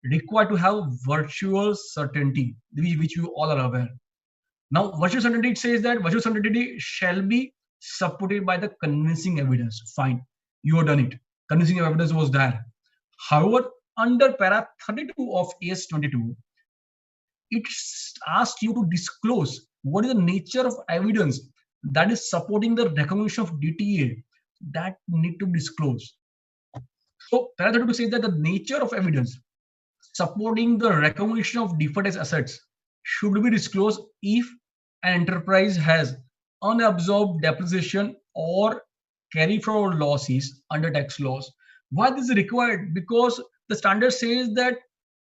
required to have virtual certainty, which you all are aware. Now, virtual certainty, it says that virtual certainty shall be supported by the convincing evidence. Fine, you have done it. Convincing evidence was there. However, under para 32 of AS 22, it asks you to disclose what is the nature of evidence that is supporting the recognition of DTA that need to disclose. So, para 32 says that the nature of evidence supporting the recognition of deferred tax assets should be disclosed if an enterprise has unabsorbed depreciation or carry forward losses under tax laws. Why this is required? Because the standard says that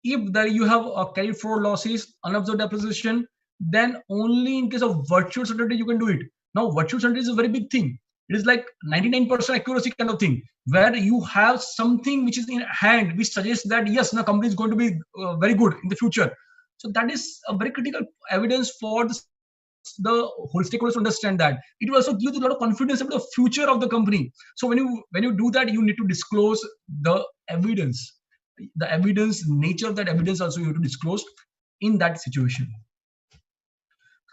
if there you have a carry forward losses, unabsorbed depreciation, then only in case of virtual certainty you can do it. Now, virtual certainty is a very big thing. It is like 99% accuracy kind of thing, where you have something which is in hand, which suggests that yes, the company is going to be very good in the future. So that is a very critical evidence for the whole stakeholders to understand that. It will also give you a lot of confidence about the future of the company. So when you do that, you need to disclose the evidence, nature of that evidence also you have to disclose in that situation.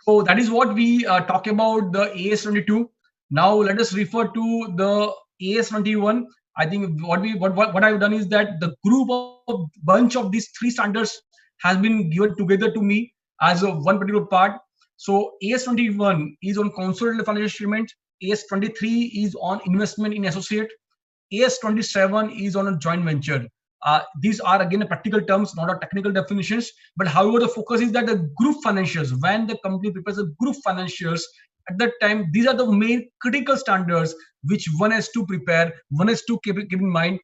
So that is what we talk about the AS22. Now let us refer to the AS21. I think what I've done is that the group of bunch of these three standards has been given together to me as a one particular part. So AS21 is on consolidated financial statement. AS23 is on investment in associate. AS27 is on a joint venture. These are again practical terms, not a technical definitions. But however, the focus is that the group financials, when the company prepares the group financials, at that time, these are the main critical standards which one has to prepare, one has to keep in mind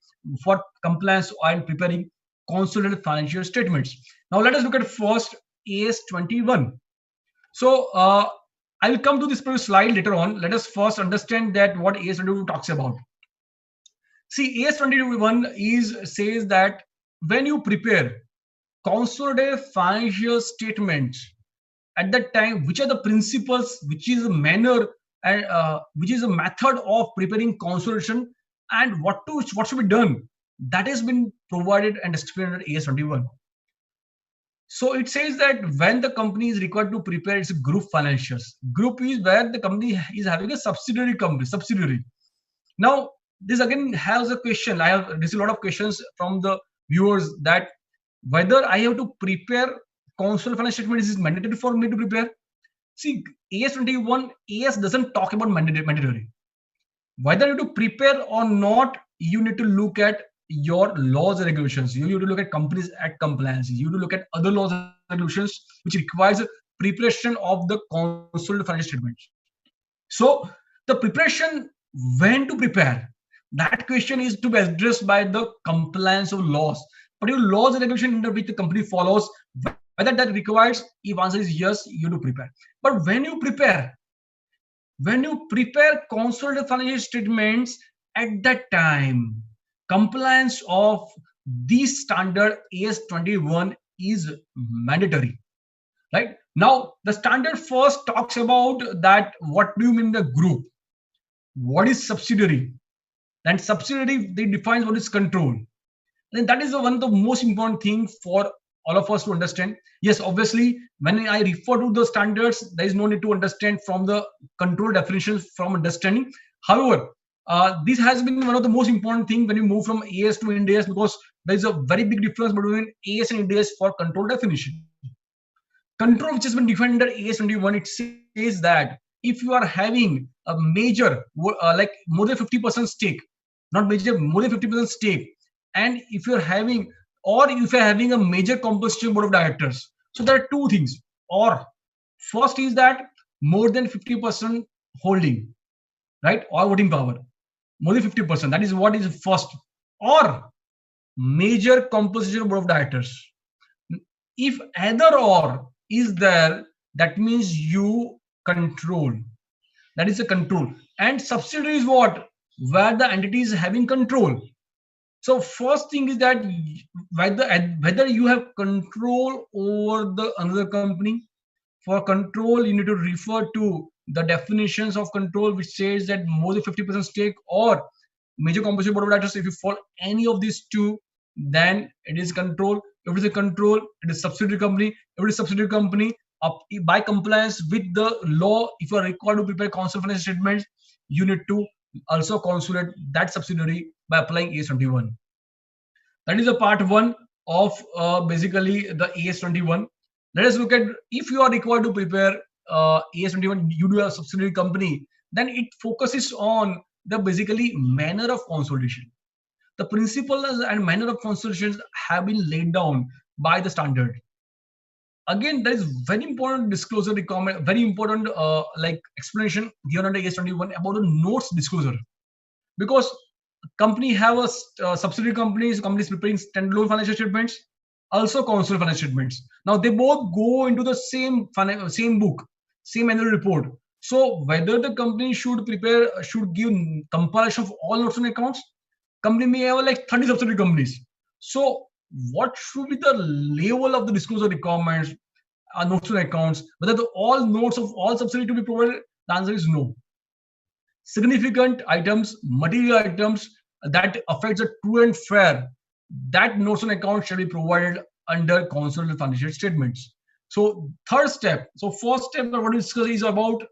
for compliance and preparing consolidated financial statements. Now, let us look at first AS21. So, I will come to this slide later on. Let us first understand that what AS21 talks about. See, AS21 says that when you prepare consolidated financial statements, at that time, which are the principles, which is a manner, and which is a method of preparing consolidation, and what should be done, that has been provided and explained at AS21. So it says that when the company is required to prepare its group financials, group is where the company is having a subsidiary. Now, this again has a question. I have received a lot of questions from the viewers that whether I have to prepare consolidated financial statement is mandatory for me to prepare. See, AS21, AS doesn't talk about mandatory. Whether you to prepare or not, you need to look at your laws and regulations. You need to look at companies at compliance. You need to look at other laws and regulations which requires preparation of the consolidated financial statements. So the preparation, when to prepare, that question is to be addressed by the compliance of laws. Particular laws and regulations under which the company follows, whether that requires, if answer is yes, you do prepare. But when you prepare consolidated financial statements, at that time, compliance of this standard AS21 is mandatory. Right? Now, the standard first talks about that what do you mean the group? What is subsidiary? And subsidiary, they defines what is control. And that is one of the most important thing for all of us to understand. Yes, obviously, when I refer to the standards, there is no need to understand from the control definitions from understanding. However, this has been one of the most important thing when you move from AS to Ind AS, because there is a very big difference between AS and Ind AS for control definition. Control, which has been defined under AS21, it says that if you are having a major, like more than 50% stake, not major, more than 50% stake, and if you're having, or if you're having a major composition board of directors. So there are two things. Or first is that more than 50% holding, right? Or voting power, more than 50%. That is what is first. Or major composition board of directors. If either or is there, that means you control. That is the control. And subsidiary is what? Where the entity is having control. So first thing is that whether you have control over the another company. For control, you need to refer to the definitions of control, which says that more than 50% stake or major composition board of directors. If you follow any of these two, then it is control. If it is a control, it is subsidiary company. If it is subsidiary company, by compliance with the law, if you are required to prepare consolidated financial statements, you need to also consolidate that subsidiary by applying AS21. That is a part one of basically the AS21. Let us look at, if you are required to prepare AS21, you do a subsidiary company, then it focuses on the basically manner of consolidation. The principles and manner of consolidation have been laid down by the standard. Again, there is very important disclosure requirement, very important like explanation given under AS21 about the notes disclosure, because company have a subsidiary companies preparing standalone financial statements, also consolidated financial statements. Now they both go into the same book, same annual report. So whether the company should give compilation of all notes and accounts, company may have like 30 subsidiary companies. So what should be the level of the disclosure requirements, notes and accounts, whether all notes of all subsidiary to be provided? The answer is no. Significant items, material items that affects the true and fair, that notes on account shall be provided under consolidated financial statements. So third step, so first step that what we discuss is about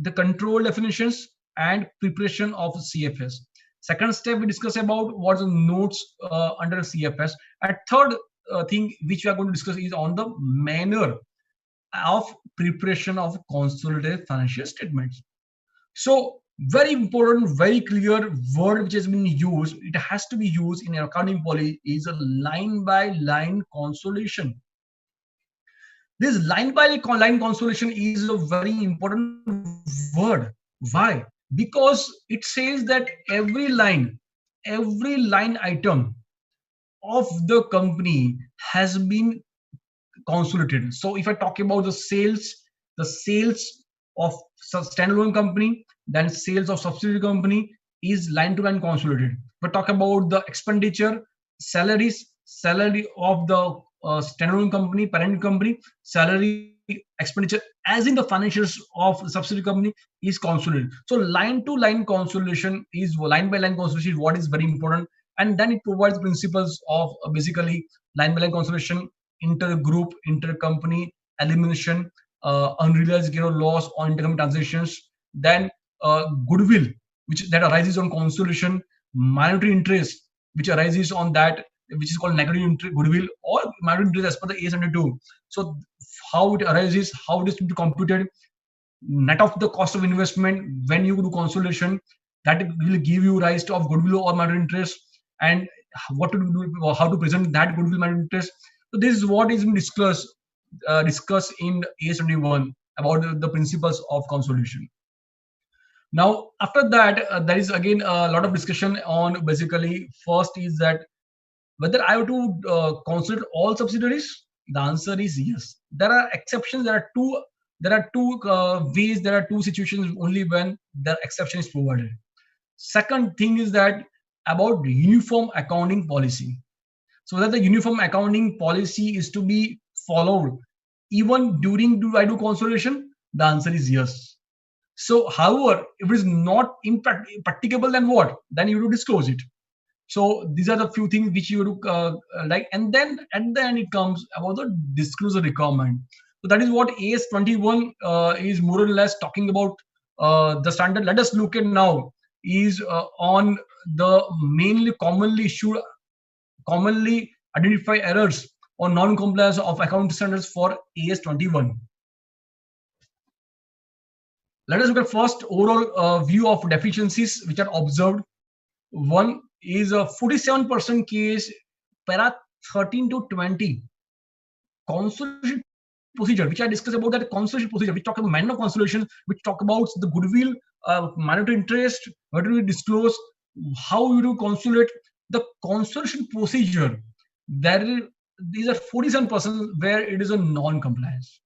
the control definitions and preparation of CFS. Second step we discuss about what's the notes under CFS. And third thing which we are going to discuss is on the manner of preparation of consolidated financial statements. So very important, very clear word which has been used, it has to be used in accounting policy, is a line by line consolidation. This line by line consolidation is a very important word. Why? Because it says that every line item of the company has been consolidated. So if I talk about the sales of standalone company, then sales of subsidiary company is line to line consolidated. But talk about the expenditure, salary of the standalone company, parent company, salary expenditure as in the financials of the subsidiary company is consolidated. So line to line consolidation is line by line consolidation is what is very important, and then it provides principles of basically line by line consolidation, intergroup, intercompany elimination, unrealized gain or loss on intercompany transactions, then goodwill, which that arises on consolidation, minority interest, which arises on that, which is called negative goodwill or minority interest as per the AS102. So how it arises, how it is to be computed, net of the cost of investment when you do consolidation, that will give you rise to of goodwill or minority interest, and what to do, or how to present that goodwill minority interest. So this is what is discussed in AS21 about the principles of consolidation. Now, after that, there is again a lot of discussion on basically first is that whether I have to consolidate all subsidiaries. The answer is yes. There are exceptions. There are two. There are two ways. There are two situations only when the exception is provided. Second thing is that about uniform accounting policy. So that the uniform accounting policy is to be followed even during do I do consolidation? The answer is yes. So, however, if it is not impracticable, then what? Then you do disclose it. So these are the few things which you do like, and then at the end it comes about the disclosure requirement. So that is what AS21 is more or less talking about. The standard. Let us look at now is on the mainly commonly identify errors or non-compliance of accounting standards for AS21. Let us look at first overall view of deficiencies which are observed. One is a 47% case, para 13 to 20. Consolidation procedure, which I discussed about that consolidation procedure, which talk about manner of consolidation, which talk about the goodwill, minority interest, what do we disclose, how you do consolidate. The consolidation procedure, these are 47% where it is a non-compliance.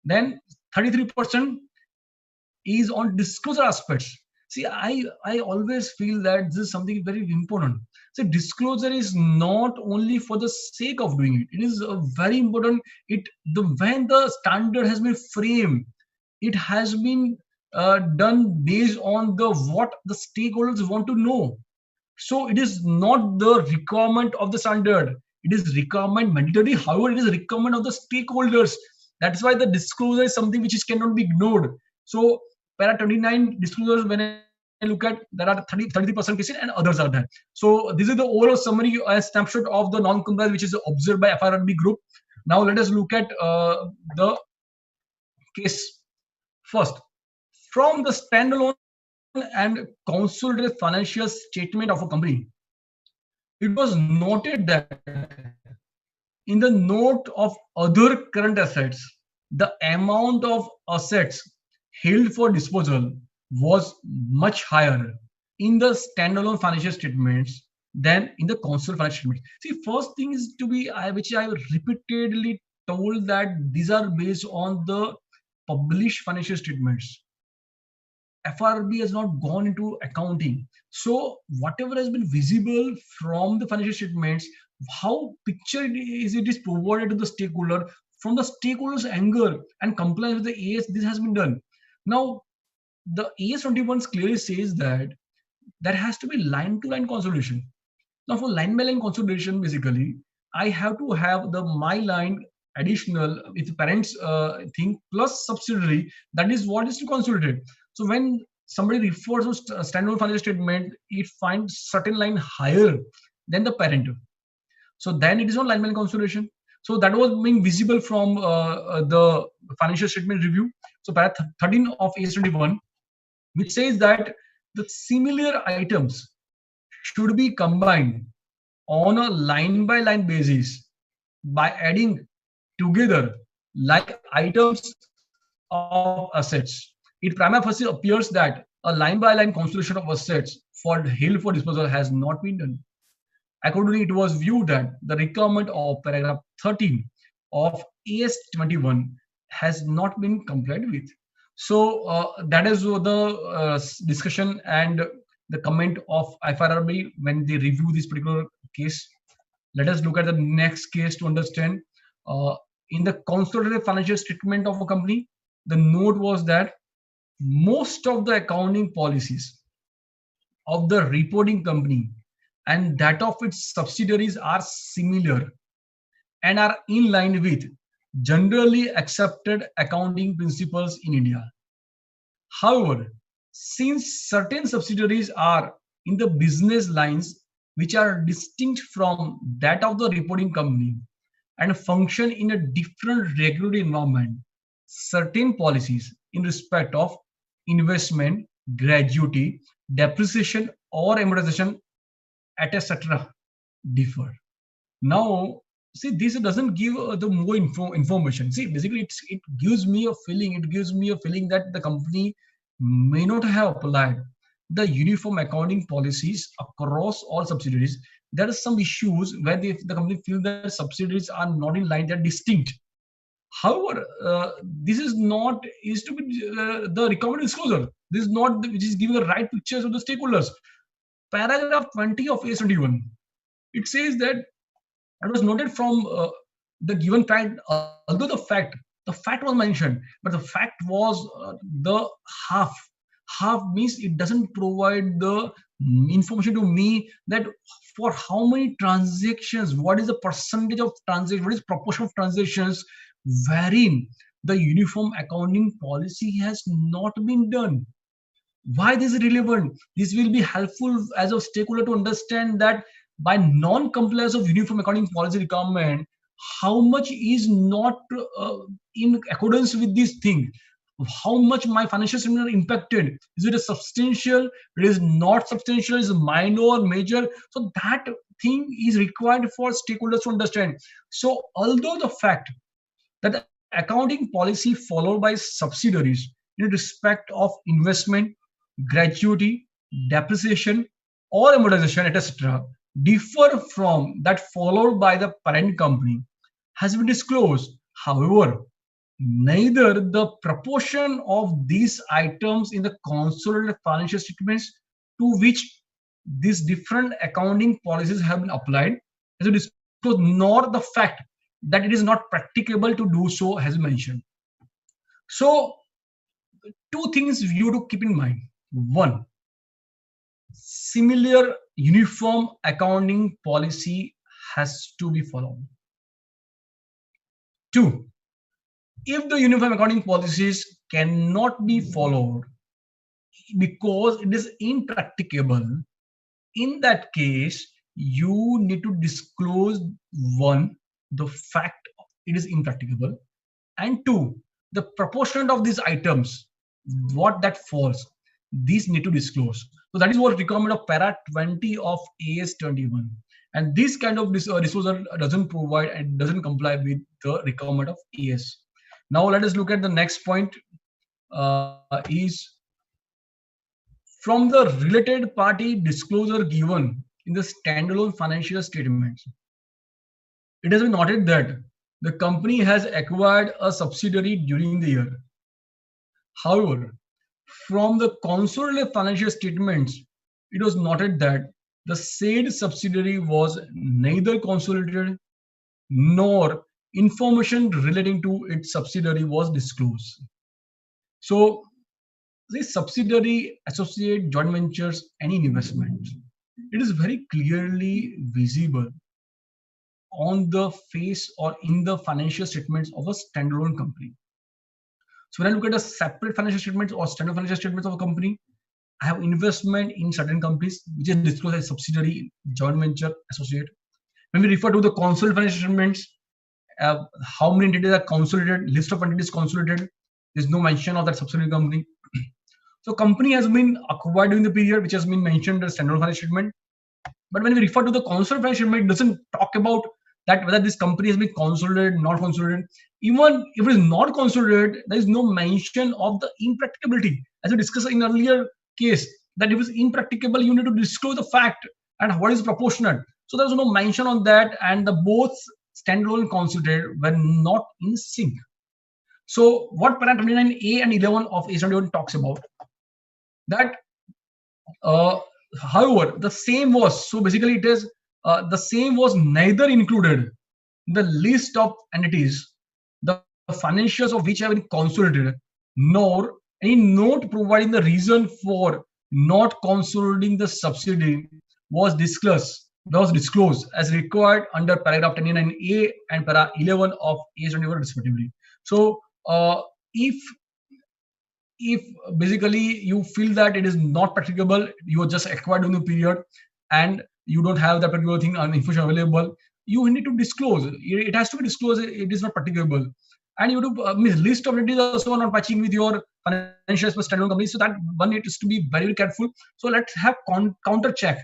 Then 33% is on disclosure aspects. See, I always feel that this is something very important. So disclosure is not only for the sake of doing it. It is very important. It the when the standard has been framed, it has been done based on the what the stakeholders want to know. So it is not the requirement of the standard. It is requirement mandatory. However, it is requirement of the stakeholders. That's why the disclosure is something which is cannot be ignored. So para 29 disclosures, when I look at, there are 33% cases and others are there. So this is the overall summary, a snapshot of the non-compliance which is observed by FRRB group. Now let us look at the case first. From the standalone and consolidated financial statement of a company, it was noted that in the note of other current assets, the amount of assets held for disposal was much higher in the standalone financial statements than in the consolidated financial statements. See, first thing is to be, which I repeatedly told, that these are based on the published financial statements. FRB has not gone into accounting. So whatever has been visible from the financial statements, how picture it is provided to the stakeholder, from the stakeholders' anger and compliance with the AS, this has been done. Now, the AS 21 clearly says that there has to be line-to-line consolidation. Now, for line by line consolidation, basically, I have to have the my line additional with parents thing plus subsidiary. That is what is to consolidate. So when somebody refers to standalone financial statement, it finds certain line higher than the parent. So then it is not line by line consolidation. So that was being visible from the financial statement review. So para 13 of AS 21, which says that the similar items should be combined on a line by line basis by adding together like items of assets. It prima facie appears that a line by line consolidation of assets for held for disposal has not been done. Accordingly, it was viewed that the requirement of paragraph 13 of AS 21 has not been complied with. So that is the discussion and the comment of FRRB when they review this particular case. Let us look at the next case to understand. In the consolidated financial statement of a company, the note was that most of the accounting policies of the reporting company and that of its subsidiaries are similar and are in line with generally accepted accounting principles in India. However, since certain subsidiaries are in the business lines which are distinct from that of the reporting company and function in a different regulatory environment, certain policies in respect of investment, gratuity, depreciation, or amortization, etc. differ. Now, see, this doesn't give the more information. See, basically, it gives me a feeling. It gives me a feeling that the company may not have applied the uniform accounting policies across all subsidiaries. There are some issues where the company feels that subsidiaries are not in line; they're distinct. However, this is not is to be the recommended disclosure. This is not which is giving the right pictures of the stakeholders. Paragraph 20 of AS 21, it says that it was noted from the given fact, although the fact was mentioned, but the fact was the half. Half means it doesn't provide the information to me that for how many transactions, what is the percentage of transactions, what is proportion of transactions wherein the uniform accounting policy has not been done. Why this is relevant? This will be helpful as a stakeholder to understand that by non-compliance of uniform accounting policy requirement, how much is not in accordance with this thing, how much my financial statement are impacted. Is it a substantial? It is not substantial. Is it minor, major? So that thing is required for stakeholders to understand. So although the fact that the accounting policy followed by subsidiaries in respect of investment, gratuity, depreciation, or amortization, etc., differ from that followed by the parent company has been disclosed. However, neither the proportion of these items in the consolidated financial statements to which these different accounting policies have been applied as a disclose, nor the fact that it is not practicable to do so has been mentioned. So, two things you to keep in mind. One, similar uniform accounting policy has to be followed. Two, if the uniform accounting policies cannot be followed because it is impracticable, in that case, you need to disclose one, the fact it is impracticable, and two, the proportion of these items, what that falls, these need to disclose. So that is what requirement of para 20 of AS 21. And this kind of disclosure doesn't provide and doesn't comply with the requirement of AS. Now let us look at the next point is from the related party disclosure given in the standalone financial statements. It has been noted that the company has acquired a subsidiary during the year. However, from the consolidated financial statements, it was noted that the said subsidiary was neither consolidated nor information relating to its subsidiary was disclosed. So, this subsidiary, associate, joint ventures, any investments, it is very clearly visible on the face or in the financial statements of a standalone company. So when I look at the separate financial statements or standard financial statements of a company, I have investment in certain companies which is disclosed as subsidiary, joint venture, associate. When we refer to the consolidated financial statements, how many entities are consolidated, list of entities consolidated, there's no mention of that subsidiary company. So company has been acquired during the period which has been mentioned in the standard financial statement. But when we refer to the consolidated financial statement, it doesn't talk about that whether this company has been consolidated, not consolidated. Even if it is not consolidated, there is no mention of the impracticability. As we discussed in earlier case, that if it's impracticable, you need to disclose the fact and what is proportionate. So there's no mention on that, and the both standalone and consolidated were not in sync. So what para 29A and 11 of A71 talks about that. However, the same was, so basically it is the same was neither included in the list of entities, the financials of which have been consolidated, nor any note providing the reason for not consolidating the subsidiary was disclosed as required under paragraph 29A and para 11 of A71 respectively. So if basically you feel that it is not practicable, you are just acquired in the period and you don't have that particular thing and information available, you need to disclose. It has to be disclosed. It is not practicable, and you do list of entities also are not matching with your financials for standalone companies. So that one needs to be very, very careful. So let's have counter check,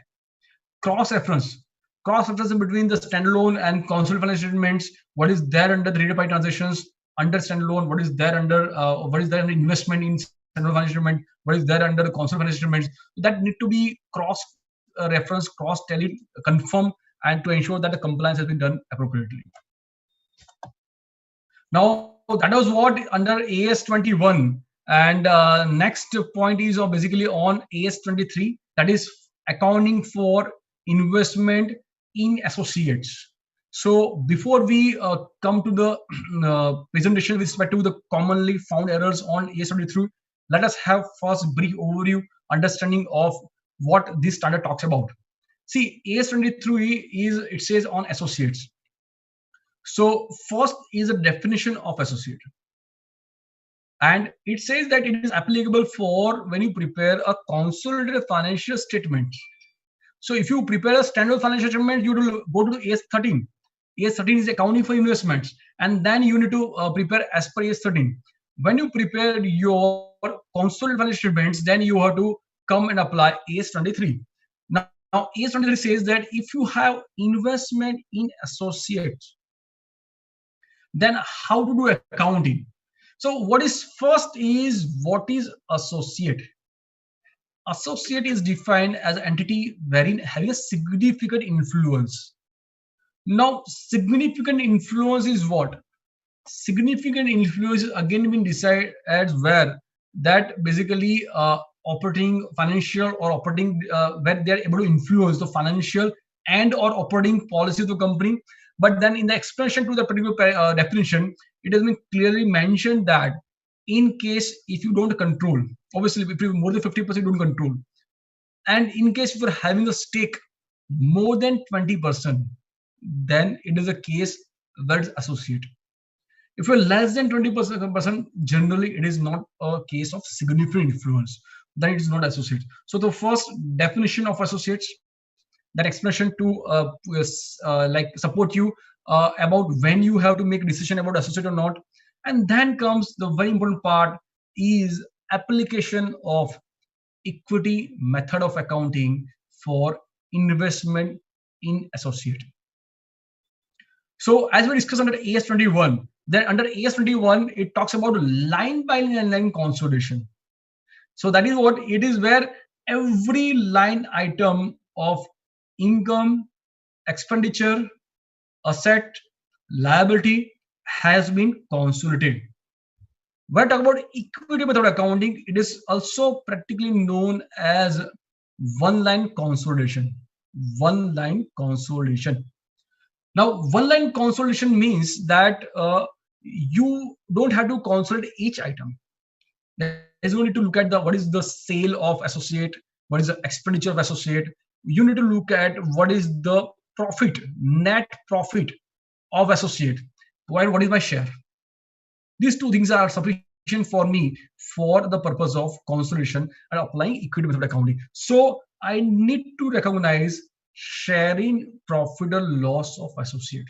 cross reference between the standalone and consolidated financial statements. What is there under the related party transactions under standalone? What is there under investment in standalone financial statement? What is there under the consolidated financial statements? That need to be cross reference, cross tally, confirm, and to ensure that the compliance has been done appropriately. Now that was what under AS21, and next point is basically on AS23, that is accounting for investment in associates. So before we come to the presentation with respect to the commonly found errors on AS23, let us have first brief overview understanding of what this standard talks about. See, AS23 is, it says on associates. So first is a definition of associate, and it says that it is applicable for when you prepare a consolidated financial statement. So if you prepare a standard financial statement, you will go to AS13. AS13 is accounting for investments, and then you need to prepare as per AS13. When you prepare your consolidated financial statements, then you have to come and apply AS23. Now AS23 says that if you have investment in associates, then how to do accounting? So what is first is what is associate? Associate is defined as an entity wherein having a significant influence. Now, significant influence is what? significant influence is again being decided as where that basically operating financial or operating where they are able to influence the financial and or operating policy of the company. But then in the explanation to the particular definition, it has been clearly mentioned that in case if you don't control, obviously if you more than 50% don't control, and in case if you're having a stake more than 20%, then it is a case where it's associate. If you're less than 20%, generally it is not a case of significant influence. Then it is not associate. So the first definition of associates, that explanation to like support you about when you have to make a decision about associate or not. And then comes the very important part is application of equity method of accounting for investment in associate. So as we discussed under AS21, then under AS21, it talks about line by line consolidation. So that is what it is, where every line item of income, expenditure, asset, liability has been consolidated. When I talk about equity method accounting, it is also practically known as one line consolidation. One line consolidation. Now, one line consolidation means that you don't have to consolidate each item. There's no need to look at the what is the sale of associate, what is the expenditure of associate. You need to look at what is the profit, net profit of associate, while what is my share. These two things are sufficient for me for the purpose of consolidation and applying equity method accounting. So I need to recognize sharing profit or loss of associate.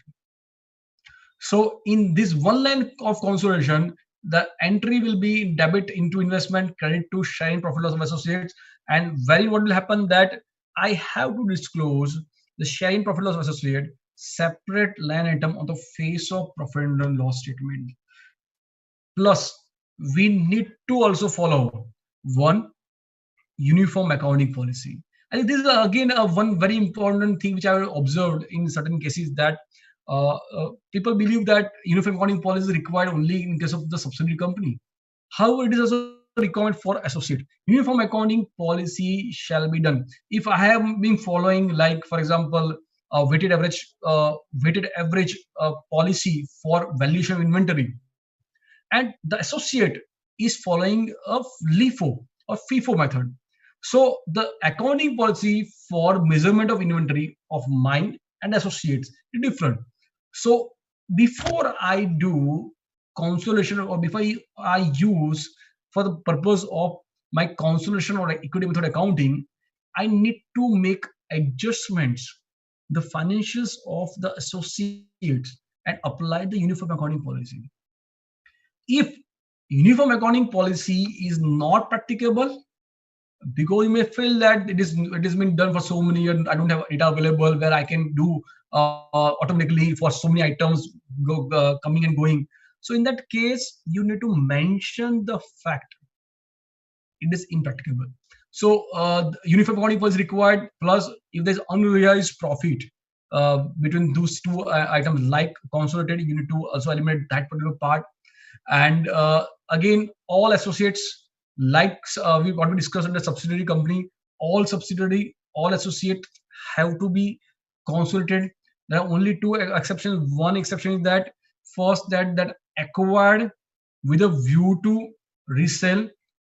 So in this one line of consolidation, the entry will be debit into investment, credit to sharing profit loss of associates, and wherein what will happen that I have to disclose the sharing profit loss of associate separate line item on the face of profit and loss statement. Plus, we need to also follow one uniform accounting policy. I think this is again one very important thing which I have observed in certain cases that people believe that uniform accounting policy is required only in case of the subsidiary company. However, it is also required for associate. Uniform accounting policy shall be done. If I have been following, like for example, weighted average policy for valuation of inventory, and the associate is following a LIFO or FIFO method. So the accounting policy for measurement of inventory of mine and associates is different. So before I do consolidation or before I use for the purpose of my consolidation or equity method accounting, I need to make adjustments the financials of the associates and apply the uniform accounting policy. If uniform accounting policy is not practicable, because you may feel that it has been done for so many years, I don't have data available where I can do automatically for so many items coming and going. So in that case, you need to mention the fact it is impracticable. So uniform accounting policy required. Plus, if there's unrealized profit between those two items, like consolidated, you need to also eliminate that particular part. And again, all associates, like what we discussed in the subsidiary company, all associates have to be consolidated. There are only two exceptions. One exception is that first that acquired with a view to resell,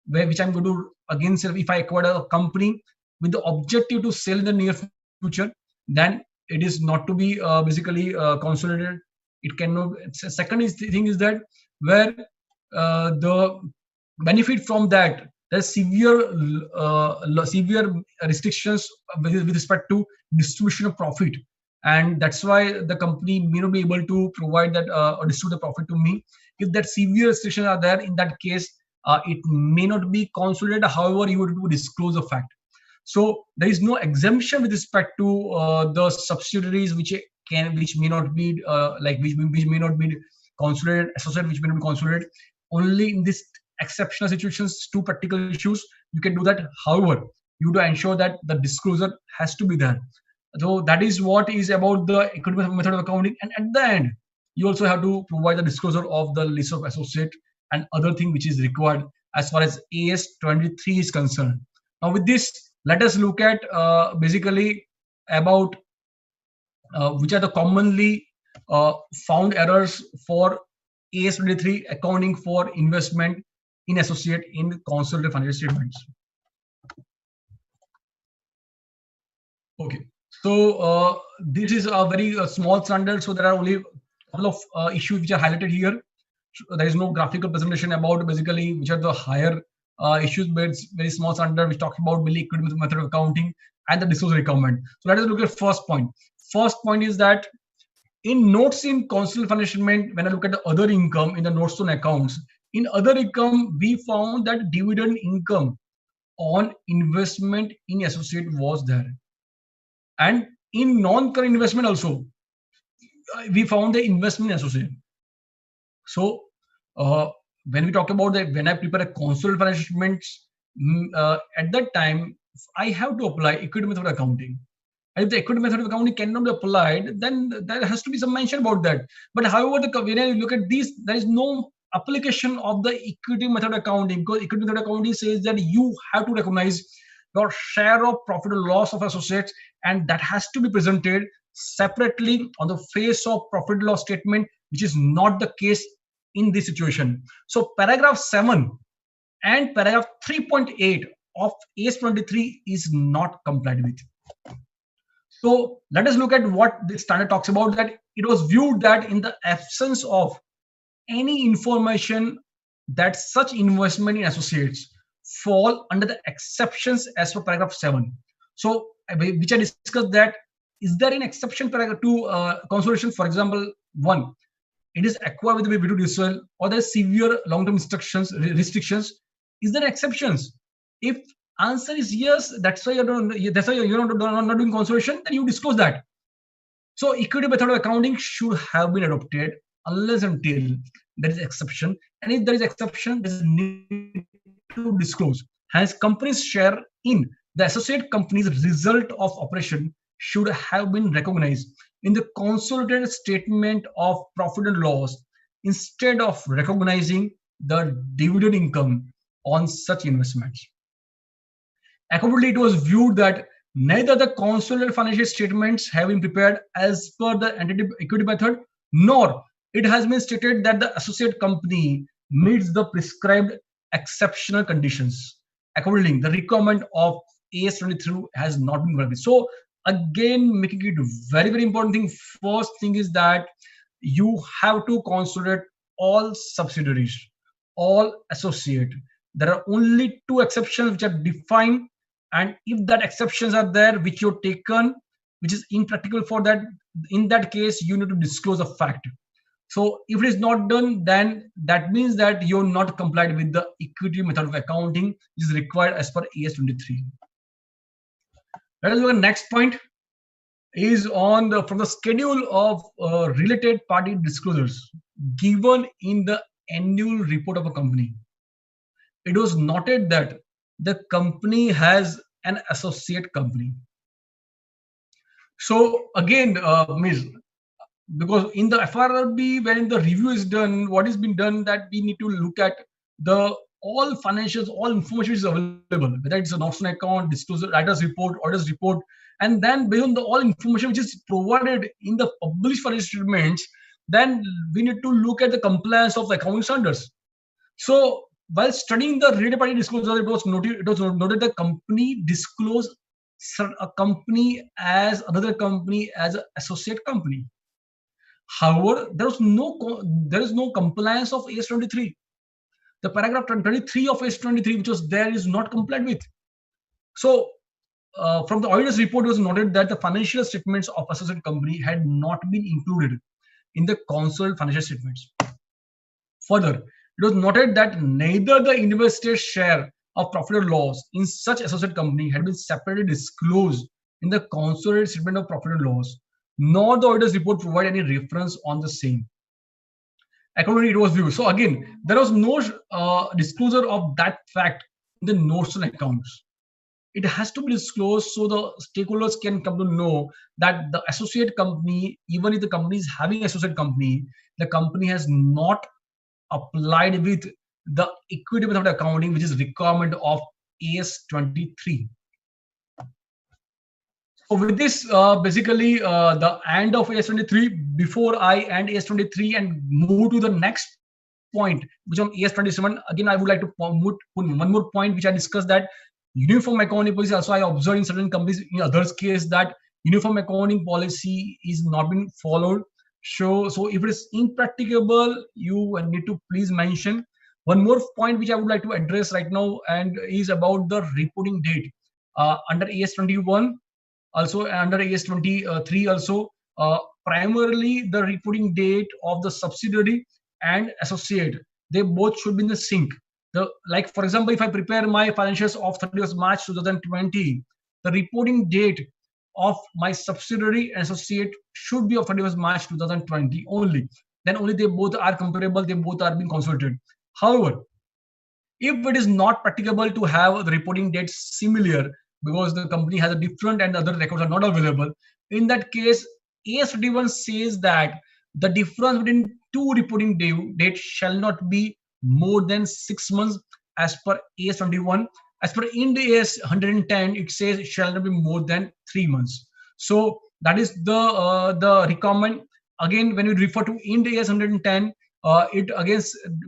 which I'm going to again say, if I acquired a company with the objective to sell in the near future, then it is not to be basically consolidated. It cannot. Second thing is that where the benefit from that, there's severe restrictions with respect to distribution of profit, and that's why the company may not be able to provide that or distribute the profit to me. If that severe restrictions are there, in that case, it may not be consolidated. However, you would disclose the fact. So there is no exemption with respect to the subsidiaries which may not be which may not be consolidated, associated which may not be consolidated. Only in this exceptional situations, two practical issues, you can do that. However, you have to ensure that the disclosure has to be there. So that is what is about the equity method of accounting. And at the end, You also have to provide the disclosure of the list of associate and other thing which is required as far as AS23 is concerned. Now with this, let us look at basically about which are the commonly found errors for AS23 accounting for investment in associate in consolidated financial statements. Okay, so this is a very small standard, so there are only a couple of issues which are highlighted here. There is no graphical presentation about basically which are the higher issues, but it's very small standard which talks about billing equity method of accounting and the disclosure requirement. So let us look at first point. First point is that in notes in consolidated financial statement, when I look at the other income in the notes on accounts, in other income we found that dividend income on investment in associate was there, and in non-current investment also we found the investment in associate. So when we talk about that, when I prepare a consolidated financial statements, at that time I have to apply equity method of accounting. And if the equity method of accounting cannot be applied, then there has to be some mention about that. But however, when you look at this, there is no application of the equity method of accounting, because equity method of accounting says that you have to recognize your share of profit or loss of associates, and that has to be presented separately on the face of profit and loss statement, which is not the case in this situation. So paragraph 7 and paragraph 3.8 of AS23 is not complied with. So let us look at what this standard talks about, that it was viewed that in the absence of any information that such investment in associates fall under the exceptions as per paragraph 7. So which I discussed, that is there an exception paragraph to consolidation? For example, 1, it is acquired with the way to dissolve, or there is severe long-term restrictions. Is there exceptions? If answer is yes, that's why you're not doing consolidation, then you disclose that. So equity method of accounting should have been adopted unless until there is exception, and if there is exception, there is need to disclose. Hence, company's share in the associate company's result of operation should have been recognized in the consolidated statement of profit and loss instead of recognizing the dividend income on such investments. Accordingly, it was viewed that neither the consolidated financial statements have been prepared as per the entity equity method, nor it has been stated that the associate company meets the prescribed exceptional conditions. Accordingly, the requirement of AS23 has not been fulfilled. So again, making it very, very important thing. First thing is that you have to consolidate all subsidiaries, all associate. There are only 2 exceptions which are defined, and if that exceptions are there which you've taken, which is impractical for that, in that case you need to disclose a fact. So if it is not done, then that means that you're not complied with the equity method of accounting, which is required as per AS23. Let us look at the next point, is on from the schedule of related party disclosures given in the annual report of a company. It was noted that the company has an associate company. So again, because in the FRRB, when the review is done, what is being done, that we need to look at the all financials, all information is available, whether it's a notes on account, disclosure, writer's report, auditor's report, and then based on the all information which is provided in the published financial statements, then we need to look at the compliance of the accounting standards. So while studying the related party disclosure, it was noted the company disclosed a company as another company as an associate company. However, there is no compliance of AS23. The paragraph 23 of AS23, which was there, is not complied with. So from the auditor's report, it was noted that the financial statements of associate company had not been included in the consolidated financial statements. Further, it was noted that neither the investor's share of profit or loss in such associate company had been separately disclosed in the consolidated statement of profit and loss, nor the auditor's report provide any reference on the same. Accordingly, it was viewed. So again, there was no disclosure of that fact in the notes and accounts. it has to be disclosed so the stakeholders can come to know that the associate company, even if the company is having associate company, the company has not applied with the equity method of accounting, which is requirement of AS 23. So with this, basically the end of AS23. Before I end AS23 and move to the next point, which on AS27, again I would like to put one more point which I discussed, that uniform accounting policy. Also, I observed in certain companies, in others case, that uniform accounting policy is not being followed. So if it is impracticable, you need to please mention. One more point which I would like to address right now and is about the reporting date. Under AS21, also under AS23, also primarily the reporting date of the subsidiary and associate, they both should be in the sync. Like for example, if I prepare my financials of 31st March 2020, the reporting date of my subsidiary and associate should be of 31st March 2020 only. Then only they both are comparable, they both are being consolidated. However, if it is not practicable to have the reporting dates similar because the company has a different and other records are not available, in that case, AS21 says that the difference between two reporting dates shall not be more than 6 months as per AS21. As per Ind AS 110, it says it shall not be more than 3 months. So that is the requirement. Again, when you refer to Ind AS 110, it again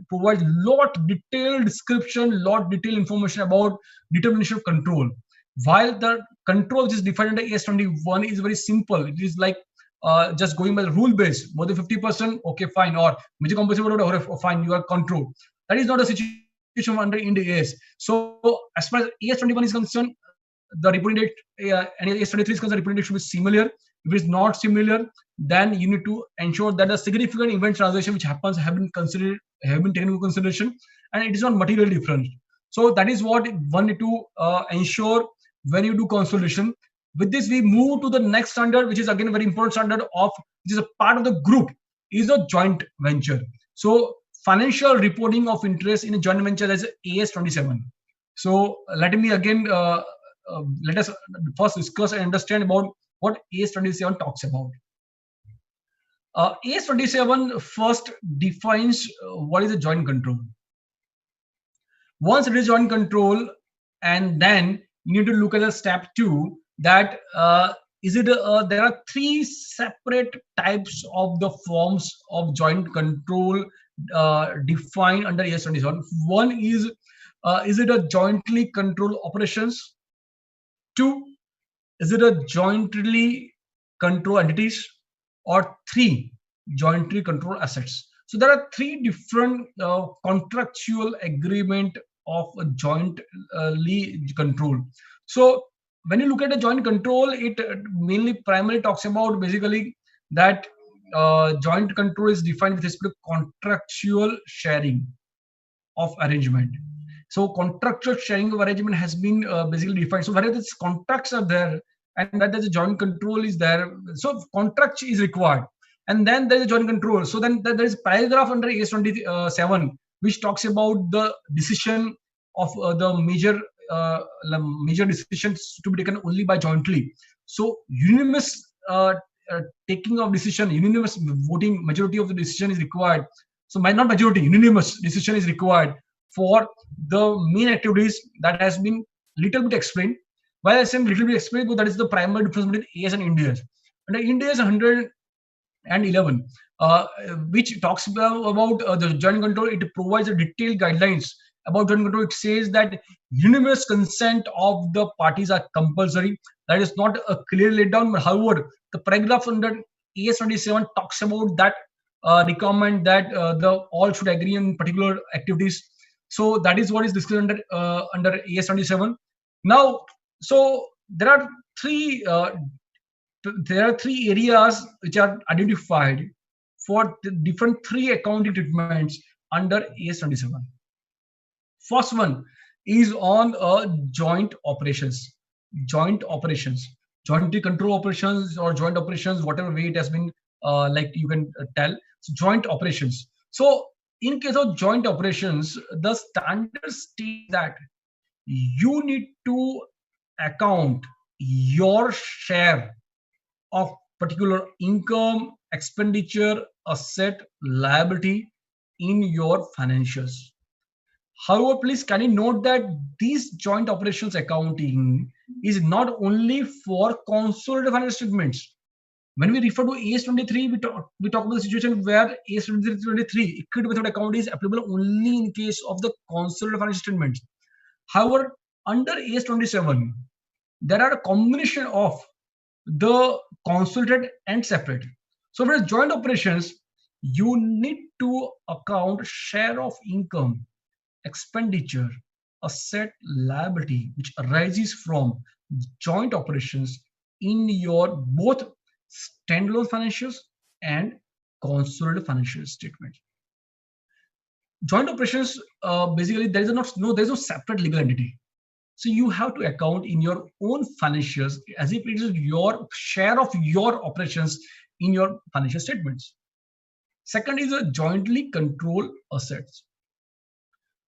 provides lot detailed description, lot detailed information about determination of control. While the control which is defined under AS21 is very simple. It is like just going by the rule base, more than 50%, okay, fine, or major composition, fine, you are control. That is not a situation under Ind AS. So as far as AS21 is concerned, the reporting date and AS23 is concerned, reporting date should be similar. If it is not similar, then you need to ensure that the significant event transaction which happens have been considered, have been taken into consideration, and it is not materially different. So that is what one need to ensure when you do consolidation. With this, we move to the next standard, which is again a very important standard of, which is a part of the group, is a joint venture. So financial reporting of interest in a joint venture as AS27. So let us first discuss and understand about what AS27 talks about. AS27 first defines what is a joint control. Once it is joint control, and then you need to look at the step 2, that there are 3 separate types of the forms of joint control defined under AS27. One is it a jointly controlled operations? 2, is it a jointly controlled entities? Or 3, jointly controlled assets. So there are 3 different contractual agreement of a jointly control. So when you look at the joint control, it mainly primarily talks about basically that joint control is defined with respect to contractual sharing of arrangement. So contractual sharing of arrangement has been basically defined. So whereas these contracts are there and that there's a joint control is there, so contract is required, and then there is a joint control. So then there is paragraph under AS27 which talks about the decision of the major decisions to be taken only by jointly. So unanimous taking of decision, unanimous voting majority of the decision is required. So not majority, unanimous decision is required for the main activities that has been little bit explained. Why I say little bit explained, because that is the primary difference between AS and Ind AS. Under Ind AS 111, which talks about the joint control, it provides a detailed guidelines about joint control. It says that unanimous consent of the parties are compulsory. That is not clearly laid down, but however, the paragraph under AS27 talks about that requirement that the all should agree on particular activities. So that is what is discussed under AS27. Now, so there are three areas which are identified for the different 3 accounting treatments under AS27. First one is on joint operations, jointly control operations or joint operations, whatever way it has been like you can tell. So joint operations. So in case of joint operations, the standard states that you need to account your share of particular income, expenditure, asset, liability in your financials. However, please can you note that these joint operations accounting is not only for consolidated financial statements. When we refer to AS23, we talk about the situation where AS23 equity method account is applicable only in case of the consolidated financial statements. However, under AS27, there are a combination of the consolidated and separate. So for joint operations, you need to account share of income, expenditure, asset, liability, which arises from joint operations in your both standalone financials and consolidated financial statements. Joint operations, basically there is no separate legal entity. So you have to account in your own financials as if it is your share of your operations in your financial statements. Second is a jointly controlled assets.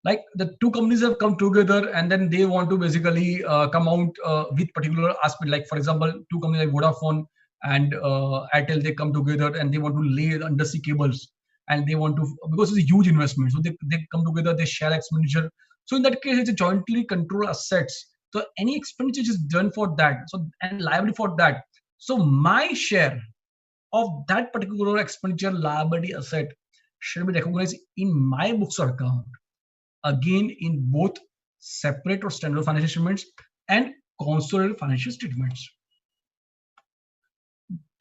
Like the two companies have come together and then they want to basically come out with particular aspect. Like for example, two companies like Vodafone and Airtel, they come together and they want to lay undersea cables and they want to, because it's a huge investment. So they come together, they share expenditure. So in that case, it's a jointly controlled assets. So any expenditure is done for that. So and liability for that. So my share of that particular expenditure liability asset should be recognized in my books or account. Again, in both separate or standalone financial statements and consolidated financial statements.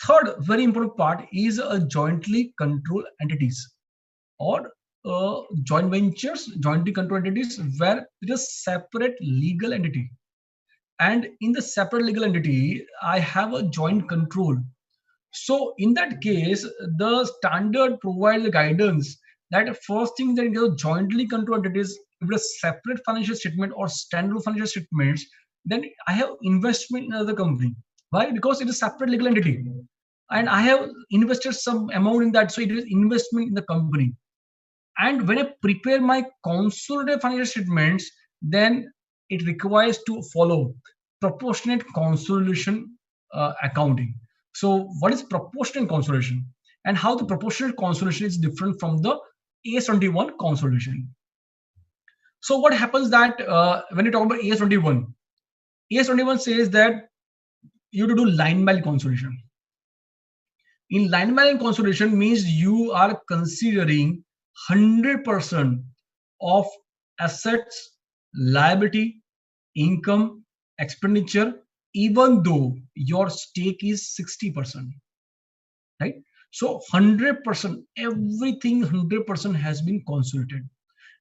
Third, very important part is a jointly controlled entities or joint ventures, jointly controlled entities where it is separate legal entity. And in the separate legal entity, I have a joint control. So in that case, the standard provides the guidance that first thing that is jointly controlled entities, if it is separate financial statement or standalone financial statements, then I have investment in another company. Why? Because it is separate legal entity. And I have invested some amount in that. So it is investment in the company. And when I prepare my consolidated financial statements, then it requires to follow proportionate consolidation accounting. So what is proportionate consolidation and how the proportionate consolidation is different from the AS21 consolidation? So what happens that when you talk about AS21 says that you have to do line by line consolidation. In line by line consolidation means you are considering 100% of assets, liability, income, expenditure, even though your stake is 60%. Right? So 100%, everything 100% has been consolidated.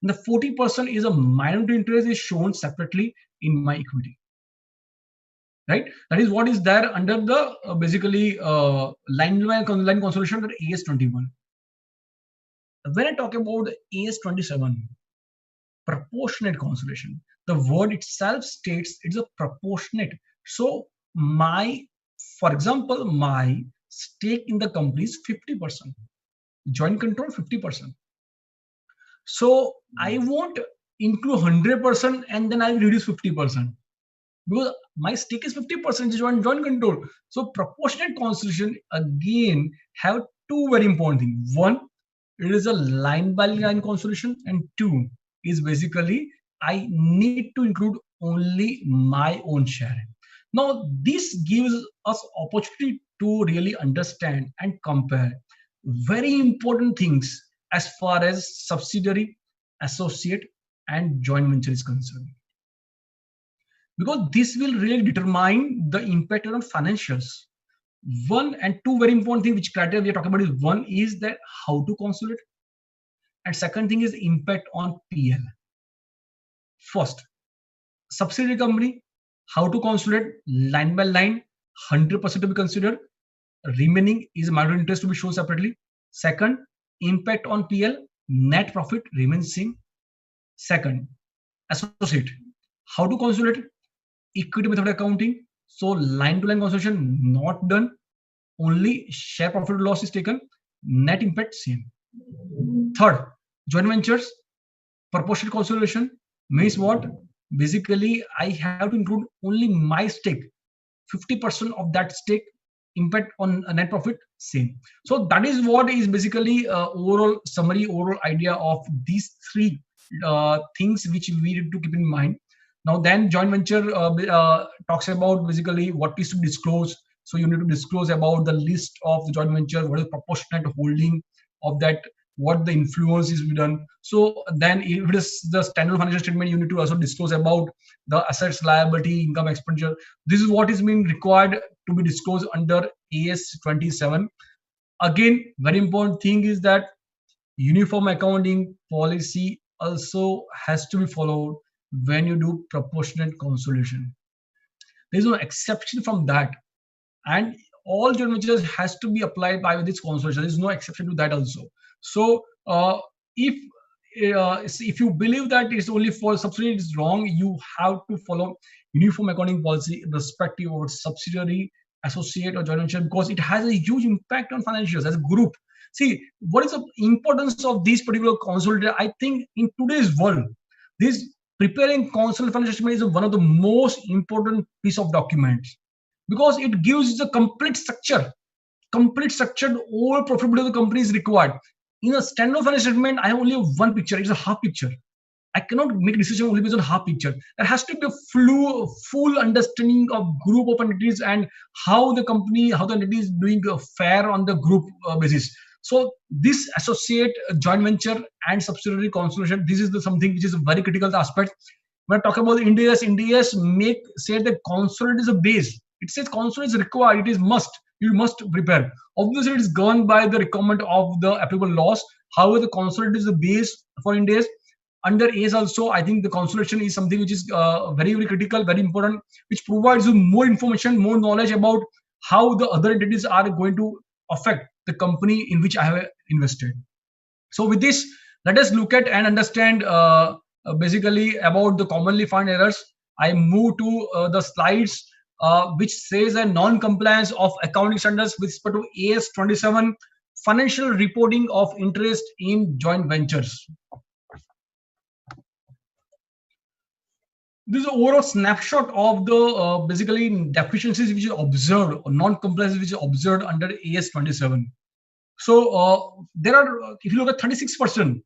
And the 40% is a minority interest is shown separately in my equity. Right? That is what is there under the basically line consolidation under AS21. When I talk about AS27, proportionate consolidation, the word itself states it's a proportionate. So for example, my stake in the company is 50%, joint control 50%. So I won't include 100% and then I'll reduce 50%. Because my stake is 50% joint control. So proportionate consolidation again have two very important things. One, it is a line by line consolidation, and two is basically I need to include only my own share. Now this gives us opportunity to really understand and compare very important things as far as subsidiary, associate, and joint venture is concerned. Because this will really determine the impact on financials. One and two very important things which criteria we are talking about is one is that how to consolidate, and second thing is impact on PL. First, subsidiary company, how to consolidate line by line, 100% to be considered. Remaining is minority interest to be shown separately. Second, impact on PL, net profit remains same. Second, associate, how to consolidate, equity method accounting. So line to line consolidation not done, only share profit loss is taken, net impact same. Third, joint ventures, proportionate consolidation means what? basically I have to include only my stake, 50% of that stake, impact on a net profit, same. So that is what is basically overall summary, overall idea of these three things which we need to keep in mind. Now then joint venture talks about basically what is to disclose. So you need to disclose about the list of the joint venture, what is proportionate holding of that, what the influence is done. So then if it is the standalone financial statement, you need to also disclose about the assets, liability, income, expenditure. This is what is being required to be disclosed under AS 27. Again, very important thing is that uniform accounting policy also has to be followed when you do proportionate consolidation. There is no exception from that, and all joint ventures has to be applied by this consortium. There is no exception to that also. So if if you believe that it's only for subsidiary, it's wrong. You have to follow uniform accounting policy irrespective of subsidiary, associate, or joint venture, because it has a huge impact on financials as a group. See, what is the importance of these particular consolidated? I think in today's world, this preparing consolidated financial statement is one of the most important piece of documents, because it gives the complete structured all profitability of the company is required. In a standalone financial statement, I have only one picture. It's a half picture. I cannot make a decision only based on half picture. There has to be a full understanding of group of entities and how the company, how the entity is doing fair on the group basis. So this associate, joint venture, and subsidiary consolidation, this is the something which is a very critical aspect. When I talk about India's make say that consolidate is a base. It says consolidate is required. It is must. You must prepare. Obviously, it is governed by the requirement of the applicable laws. However, the consolidate is the base for India's. Under ACE also, I think the consolidation is something which is very critical, very important, which provides you more information, more knowledge about how the other entities are going to affect the company in which I have invested. So with this, let us look at and understand basically about the commonly found errors. I move to the slides which says a non-compliance of accounting standards with respect to AS 27, financial reporting of interest in joint ventures. This is an overall snapshot of the basically deficiencies which is observed, or non-compliance which is observed under AS 27. So there are, if you look at 36%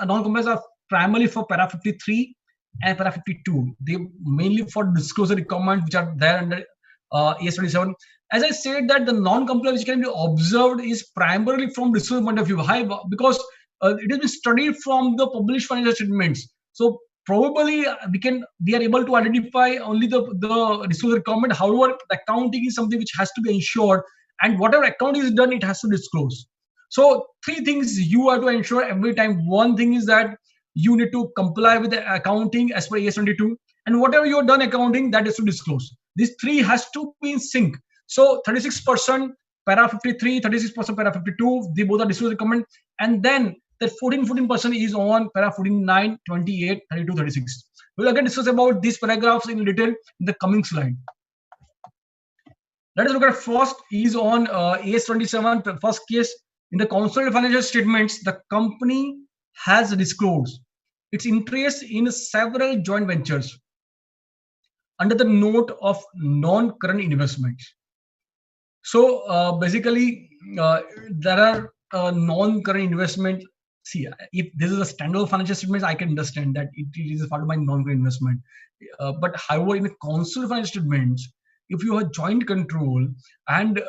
non-compliance are primarily for para 53 and para 52. They mainly for disclosure requirements which are there under AS 27. As I said, that the non-compliance which can be observed is primarily from disclosure point of view. Why? Because it has been studied from the published financial statements. So probably we are able to identify only the disclosure requirement. However, the accounting is something which has to be ensured, and whatever account is done, it has to disclose. So three things you have to ensure every time. One thing is that you need to comply with the accounting as per AS 22, and whatever you have done accounting, that is to disclose. These three has to be in sync. So 36% para 53, 36% para 52, they both are disclosure requirement, and then that 14% is on para 49, 28, 32, 36. We'll again discuss about these paragraphs in detail in the coming slide. Let us look at first is on AS 27. First case, in the consolidated financial statements, the company has disclosed its interest in several joint ventures under the note of non-current investments. So basically, there are non-current investment. See, if this is a standalone financial statement, I can understand that it is part of my non-current investment. But however, in the consolidated financial statements, if you have joint control and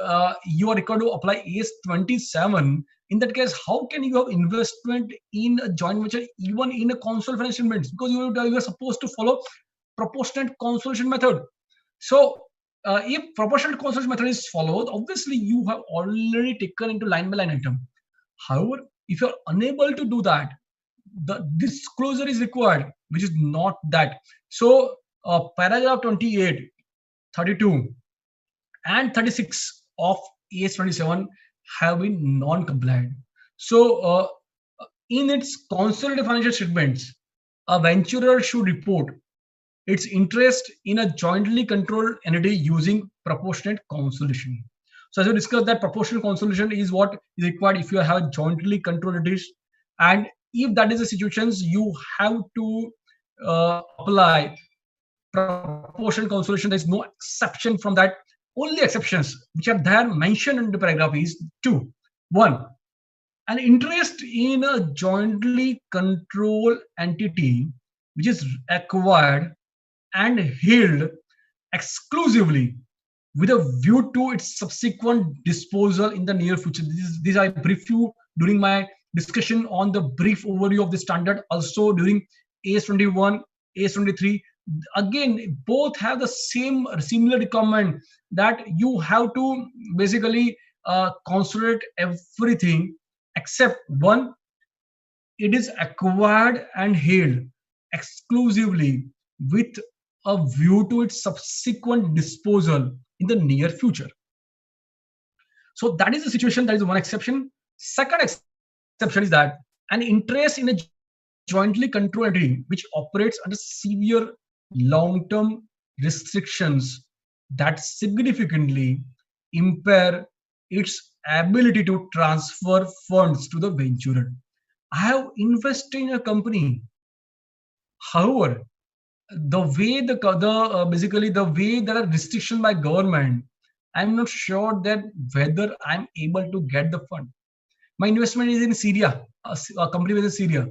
you are required to apply AS 27, in that case, how can you have investment in a joint venture even in a consolidated financial statements? Because you are supposed to follow proportionate consolidation method. So if proportionate consolidation method is followed, obviously you have already taken into line by line item. However, if you are unable to do that, the disclosure is required, which is not that. So paragraph 28, 32, and 36 of AS 27 have been non-compliant. So in its consolidated financial statements, a venturer should report its interest in a jointly controlled entity using proportionate consolidation. So as we discussed, that proportional consolidation is what is required if you have jointly controlled entities, and if that is the situations, you have to apply proportion consolidation. There is no exception from that. Only exceptions which are there mentioned in the paragraph is two. One, an interest in a jointly controlled entity which is acquired and held exclusively with a view to its subsequent disposal in the near future. These I brief you during my discussion on the brief overview of the standard, also during AS21, AS23. Again, both have the same similar requirement that you have to basically consolidate everything except one, it is acquired and held exclusively with a view to its subsequent disposal in the near future. So that is the situation. That is one exception. Second exception is that an interest in a jointly controlled entity which operates under severe long-term restrictions that significantly impair its ability to transfer funds to the venturer. I have invested in a company. However, the way basically the way there are restrictions by government, I'm not sure that whether I'm able to get the fund. My investment is in Syria, a company within Syria.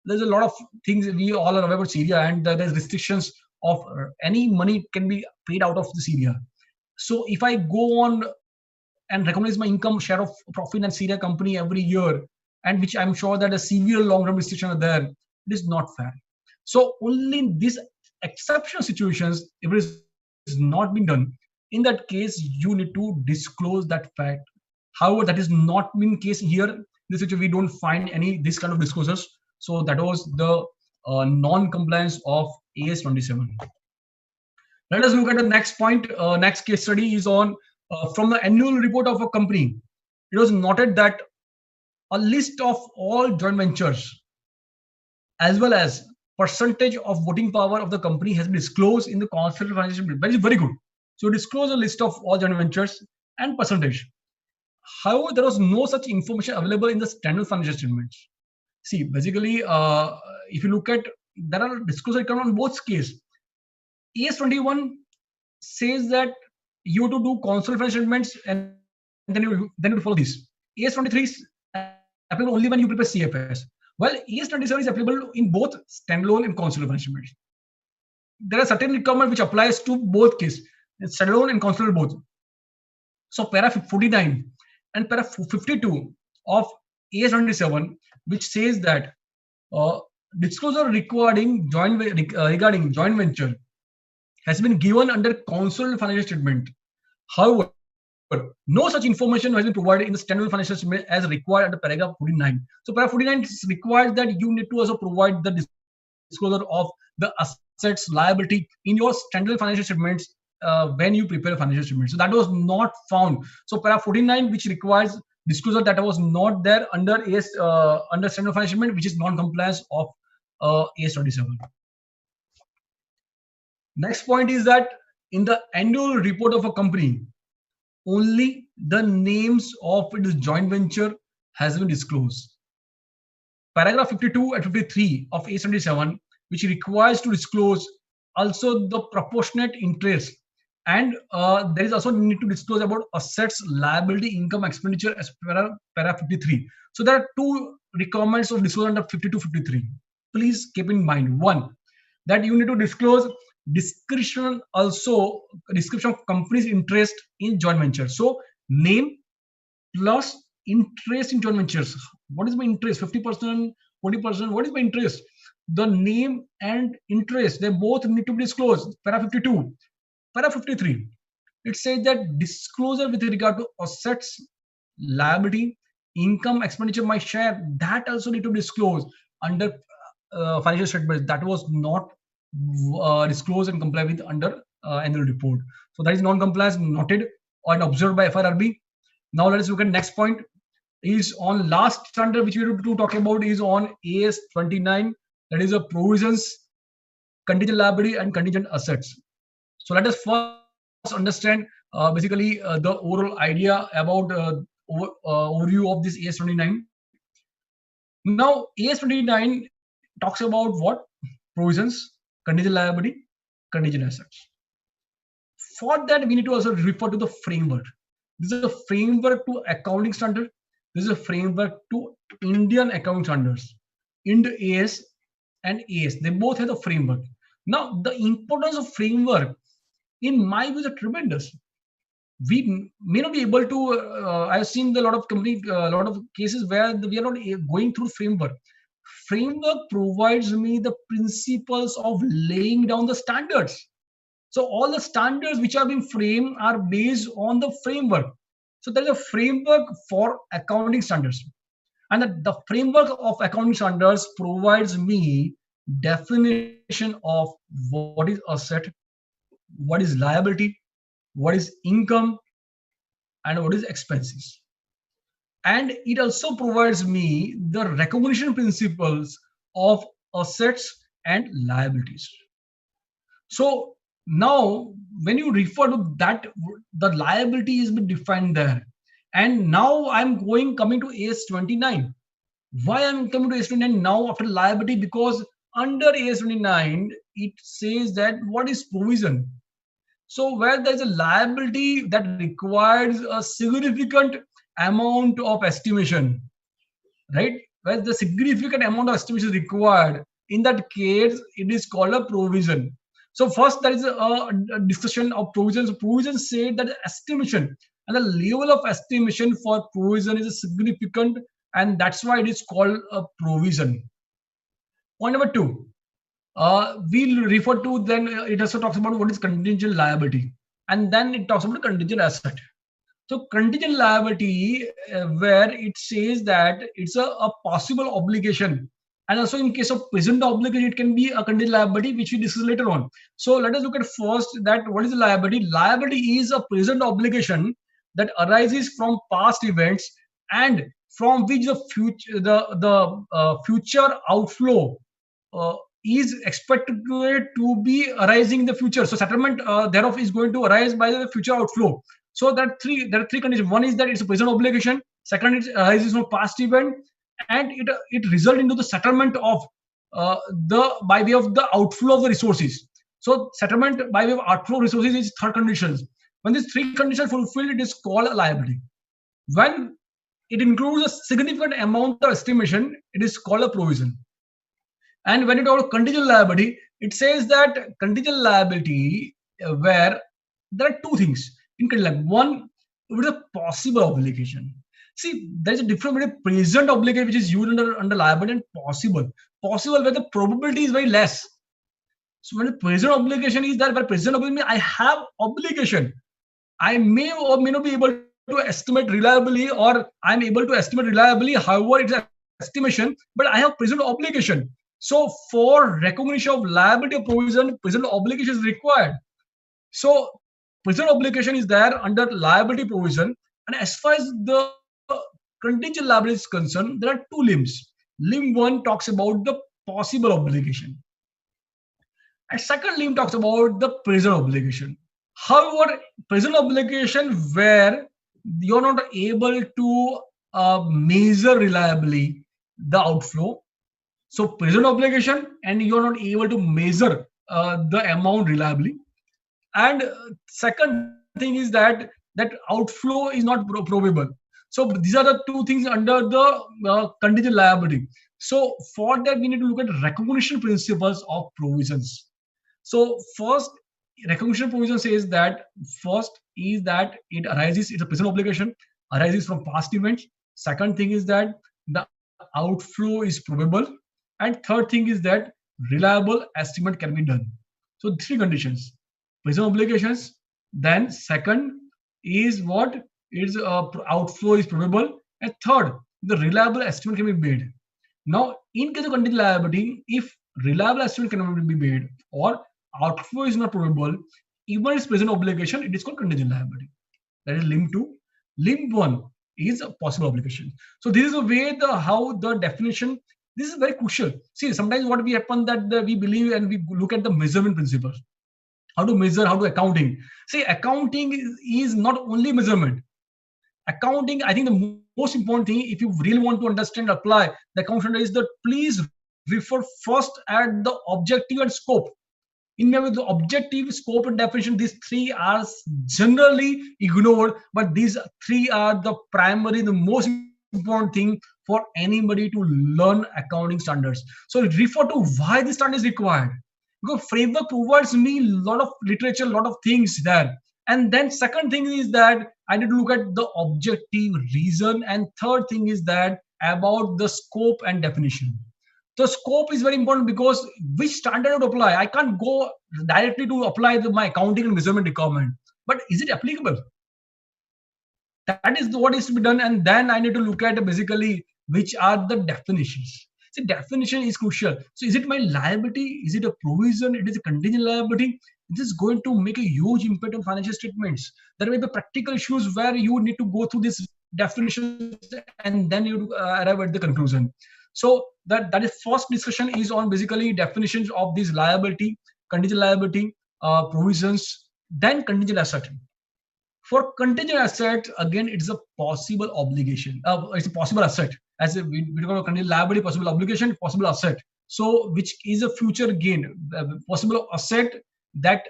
There's a lot of things we all are aware about Syria, and there's restrictions of any money can be paid out of the Syria. So if I go on and recognize my income share of profit in Syria company every year, and which I'm sure that a severe long-term restrictions are there, it is not fair. So only in these exceptional situations, if it is not being done, in that case, you need to disclose that fact. However, that is not been case here. In this situation, we don't find any this kind of disclosures. So that was the non-compliance of AS27. Let us look at the next point. Next case study is on from the annual report of a company. It was noted that a list of all joint ventures as well as percentage of voting power of the company has been disclosed in the consolidated financial statement. That is very good. So disclose a list of all joint ventures and percentage. However, there was no such information available in the standard financial statements. See, basically, if you look at, there are disclosure requirements on both cases. AS21 says that you have to do consolidated financial statements and then you follow these. AS23 is applicable only when you prepare CFS, while AS27 is applicable in both standalone and consolidated financial statements. There are certain requirements which applies to both cases, standalone and consolidated both. So para 49 and para 52 of AS27, which says that disclosure regarding joint venture has been given under consolidated financial statement. However, no such information has been provided in the standalone financial statement as required under paragraph 49. So paragraph 49 requires that you need to also provide the disclosure of the assets liability in your standalone financial statements when you prepare a financial statement. So that was not found. So paragraph 49, which requires disclosure, that was not there under under standalone financial statement, which is non-compliance of AS27. Next point is that in the annual report of a company, only the names of its joint venture has been disclosed. Paragraph 52 and 53 of A77, which requires to disclose also the proportionate interest, and there is also need to disclose about assets, liability, income, expenditure as per paragraph 53. So there are two requirements of disclosure under 52, 53. Please keep in mind, one, that you need to disclose description of company's interest in joint venture. So name plus interest in joint ventures. What is my interest? 50%, 40%. What is my interest? The name and interest, they both need to be disclosed. Para 52. Para 53. It says that disclosure with regard to assets, liability, income, expenditure, my share, that also need to be disclosed under financial statements. That was not disclosed and comply with under annual report. So that is non-compliance noted and observed by FRRB. Now let us look at next point. Is on last standard which we have to talk about is on AS29. That is a provisions, contingent liability and contingent assets. So let us first understand basically the overall idea about overview of this AS29. Now AS29 talks about what? Provisions, contingent liability, contingent assets. For that, we need to also refer to the framework. This is a framework to accounting standard. This is a framework to Indian accounting standards. Ind AS and AS, they both have the framework. Now, the importance of framework, in my view, is tremendous. We may not be able to. I've seen a lot of a lot of cases where we are not going through framework. Framework provides me the principles of laying down the standards. So all the standards which are being framed are based on the framework. So there is a framework for accounting standards, and the framework of accounting standards provides me definition of what is asset, what is liability, what is income, and what is expenses. And it also provides me the recognition principles of assets and liabilities. So now when you refer to that, the liability is been defined there. And now I'm coming to AS29. Why I'm coming to AS29 now after liability? Because under AS29, it says that what is provision. So where there is a liability that requires a significant amount of estimation, right? Where the significant amount of estimation is required, in that case, it is called a provision. So first, there is a discussion of provisions. Provisions say that the estimation and the level of estimation for provision is significant, and that's why it is called a provision. Point number two, we'll refer to then it also talks about what is contingent liability, and then it talks about contingent asset. So contingent liability, where it says that it's a possible obligation, and also in case of present obligation, it can be a contingent liability, which we discuss later on. So let us look at first that what is the liability. Liability is a present obligation that arises from past events and from which the future outflow is expected to be arising in the future. So settlement thereof is going to arise by the future outflow. So there are three conditions. One is that it's a present obligation. Second, it arises from past event, and it results into the settlement of the by way of the outflow of the resources. So settlement by way of outflow of resources is third condition. When these three conditions fulfilled, it is called a liability. When it includes a significant amount of estimation, it is called a provision. And when you talk about contingent liability, it says that contingent liability where there are two things in contingent liability. One, with a possible obligation. See, there is a difference between present obligation, which is used under liability, and possible. Possible where the probability is very less. So when the present obligation is there, where present obligation, I have obligation. I may or may not be able to estimate reliably, or I'm able to estimate reliably. However, it's an estimation, but I have present obligation. So for recognition of liability provision, present obligation is required. So present obligation is there under liability provision. And as far as the contingent liability is concerned, there are two limbs. Limb 1 talks about the possible obligation. And second limb talks about the present obligation. However, present obligation where you're not able to measure reliably the outflow. So present obligation, and you're not able to measure the amount reliably. And second thing is that outflow is not probable. So these are the two things under the contingent liability. So for that, we need to look at recognition principles of provisions. So first, recognition provision says that first is that it arises, it's a present obligation, arises from past events. Second thing is that the outflow is probable. And third thing is that reliable estimate can be done. So three conditions: present obligations. Then second is what is outflow is probable, and third, the reliable estimate can be made. Now, in case of contingent liability, if reliable estimate cannot be made or outflow is not probable, even its present obligation, it is called contingent liability. That is limb 2. Limb 1 is a possible obligation. So this is the way how the definition. This is very crucial. See, sometimes what we happen that we believe and we look at the measurement principles. How to measure, how to accounting. See, accounting is not only measurement. Accounting, I think the most important thing, if you really want to understand, apply the accounting is that please refer first at the objective and scope. In my view, the objective, scope, and definition, these three are generally ignored, but these three are the primary, the most important thing for anybody to learn accounting standards. So refer to why this standard is required. Because framework provides me a lot of literature, a lot of things there. And then second thing is that I need to look at the objective reason. And third thing is that about the scope and definition. The scope is very important because which standard would apply? I can't go directly to apply my accounting and measurement requirement. But is it applicable? That is what is to be done. And then I need to look at basically which are the definitions. See, definition is crucial. So is it my liability? Is it a provision? It is a contingent liability. This is going to make a huge impact on financial statements. There may be practical issues where you need to go through this definitions and then you arrive at the conclusion. So that is first discussion is on basically definitions of this liability, contingent liability, provisions, then contingent asset. For contingent asset, again, it's a possible obligation. It's a possible asset. As we talk about contingent liability, possible obligation, possible asset. So, which is a future gain, possible asset that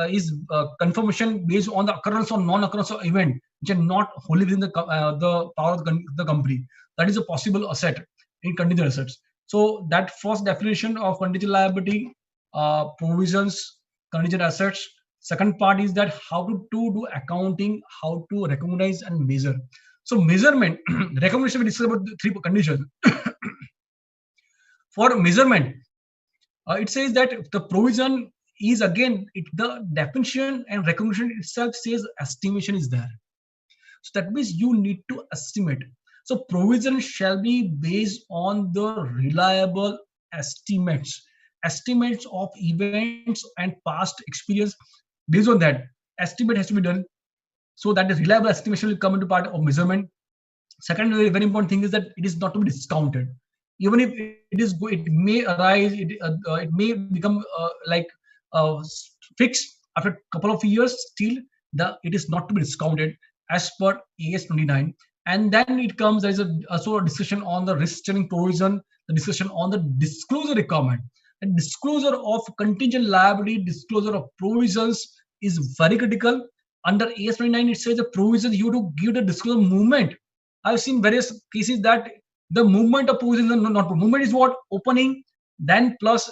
is confirmation based on the occurrence or non-occurrence of event, which are not wholly within the power of the company. That is a possible asset in contingent assets. So, that first definition of contingent liability, provisions, contingent assets. Second part is that how to do accounting, how to recognize and measure. So measurement, recognition, we discussed about the three conditions. For measurement, it says that the provision is again, the definition and recognition itself says estimation is there. So that means you need to estimate. So provision shall be based on the reliable estimates of events and past experience. Based on that, estimate has to be done so that the reliable estimation will come into part of measurement. Second, very important thing is that it is not to be discounted. Even if it may arise, it may become fixed after a couple of years. Still, it is not to be discounted as per AS 29. And then it comes, there is also a discussion on the risk sharing provision, the discussion on the disclosure requirement. And disclosure of contingent liability, disclosure of provisions is very critical. Under AS 29, it says the provisions you to give the disclosure movement. I've seen various cases that the movement of provisions are not movement is what opening, then plus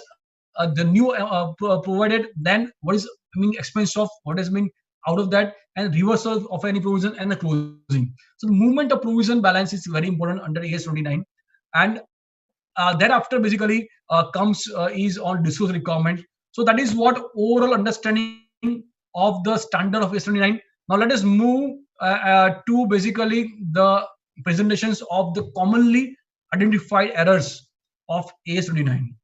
the new provided, then what is expense of what has been out of that, and reversal of any provision and the closing. So the movement of provision balance is very important under AS 29. And thereafter basically comes is on disclosure requirement. So that is what overall understanding of the standard of AS 29. Now let us move to basically the presentations of the commonly identified errors of AS 29.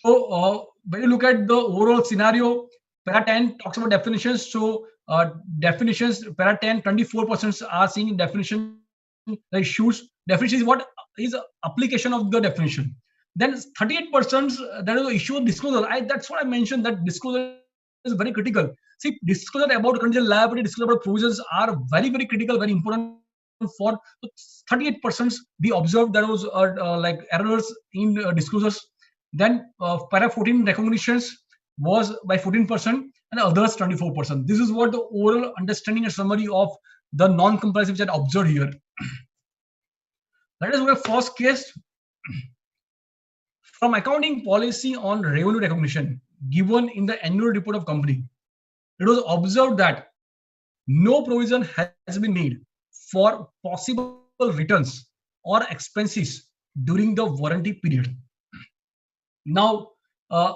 So when you look at the overall scenario, para 10 talks about definitions. So definitions, para 10, 24% are seeing definition issues. Definition is what is application of the definition. Then 38% there is an issue of disclosure. That's what I mentioned, that disclosure is very critical. See, disclosure about contingent liability, disclosure about provisions are very, very critical, very important for 38%. We observed there was errors in disclosures. Then para 14 recognitions was by 14% and others 24%. This is what the overall understanding and summary of the non-compliance which I observed here. Let us look at first case. From accounting policy on revenue recognition given in the annual report of company, it was observed that no provision has been made for possible returns or expenses during the warranty period. Now,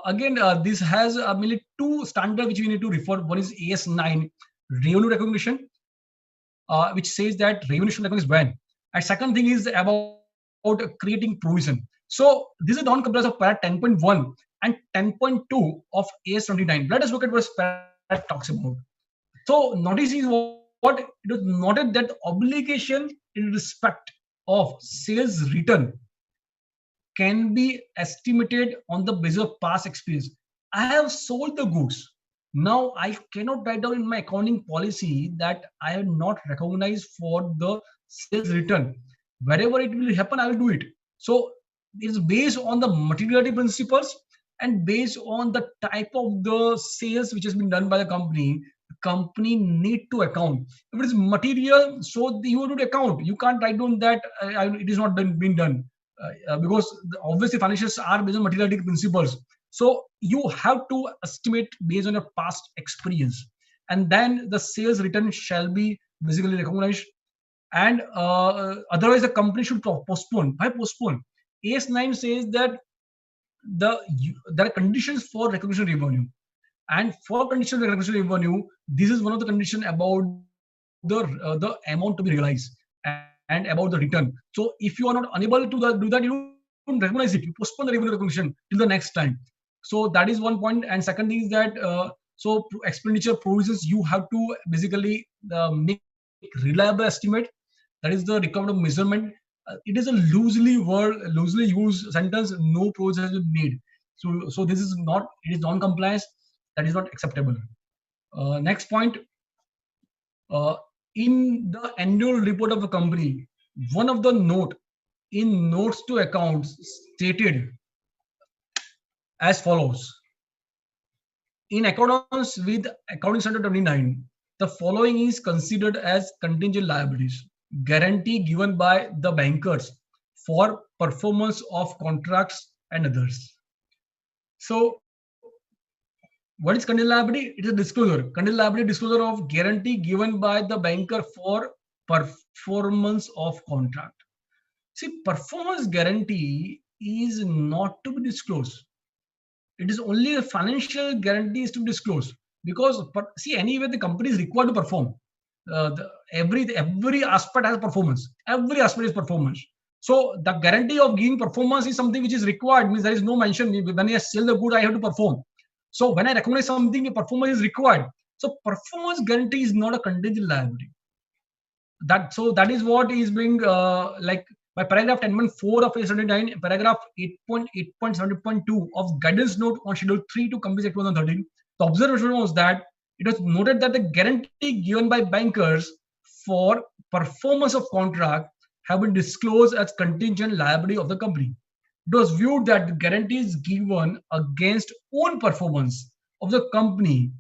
again, this has mainly two standards which we need to refer. One is AS 9, revenue recognition, which says that revenue should recognize when. And second thing is about creating provision. So this is non-compliance of para 10.1 and 10.2 of AS 29. Let us look at what para talks about. So notice is what it was noted that obligation in respect of sales return can be estimated on the basis of past experience. I have sold the goods. Now I cannot write down in my accounting policy that I have not recognized for the sales return. Wherever it will happen, I will do it. So it is based on the materiality principles. and based on the type of the sales which has been done by the company need to account. If it is material, so you have to account. You can't write down that it is not been done because obviously financials are based on materiality principles. So you have to estimate based on your past experience, and then the sales return shall be basically recognized. And otherwise, the company should postpone. Why postpone? AS9 says that there are conditions for recognition revenue, and for condition of recognition revenue, this is one of the condition about the amount to be realized and about the return. So if you are not unable to do that, you don't recognize it. You postpone the revenue recognition till the next time. So that is one point. And second thing is that expenditure provisions, you have to basically make reliable estimate. That is the requirement of measurement. It is a loosely used sentence. No provision has been made. So this is not, it is non-compliance. That is not acceptable. Next point, in the annual report of a company, one of the notes to accounts stated as follows. In accordance with Accounting Standard 29, the following is considered as contingent liabilities: guarantee given by the bankers for performance of contracts and others. So what is contingent liability? It is a disclosure. Contingent liability disclosure of guarantee given by the banker for performance of contract. See, performance guarantee is not to be disclosed. It is only a financial guarantee is to disclose, because see, anyway the company is required to perform. Every aspect has performance. Every aspect is performance. So the guarantee of giving performance is something which is required. Means there is no mention when I sell the good I have to perform. So when I recognize something, a performance is required. So performance guarantee is not a contingent liability. That is what is being like by paragraph 10.4 of A79, paragraph 8.8.7.2 of guidance note on schedule 3 to Companies Act 2013. The observation was that it was noted that the guarantee given by bankers for performance of contract have been disclosed as contingent liability of the company. It was viewed that the guarantees given against own performance of the company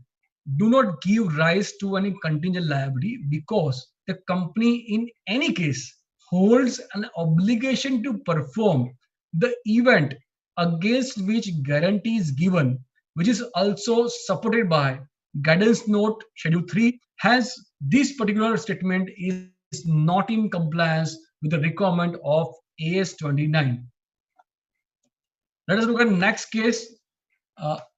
do not give rise to any contingent liability, because the company in any case holds an obligation to perform the event against which guarantee is given, which is also supported by guidance note schedule 3. Hence this particular statement is not in compliance with the requirement of AS 29. Let us look at next case.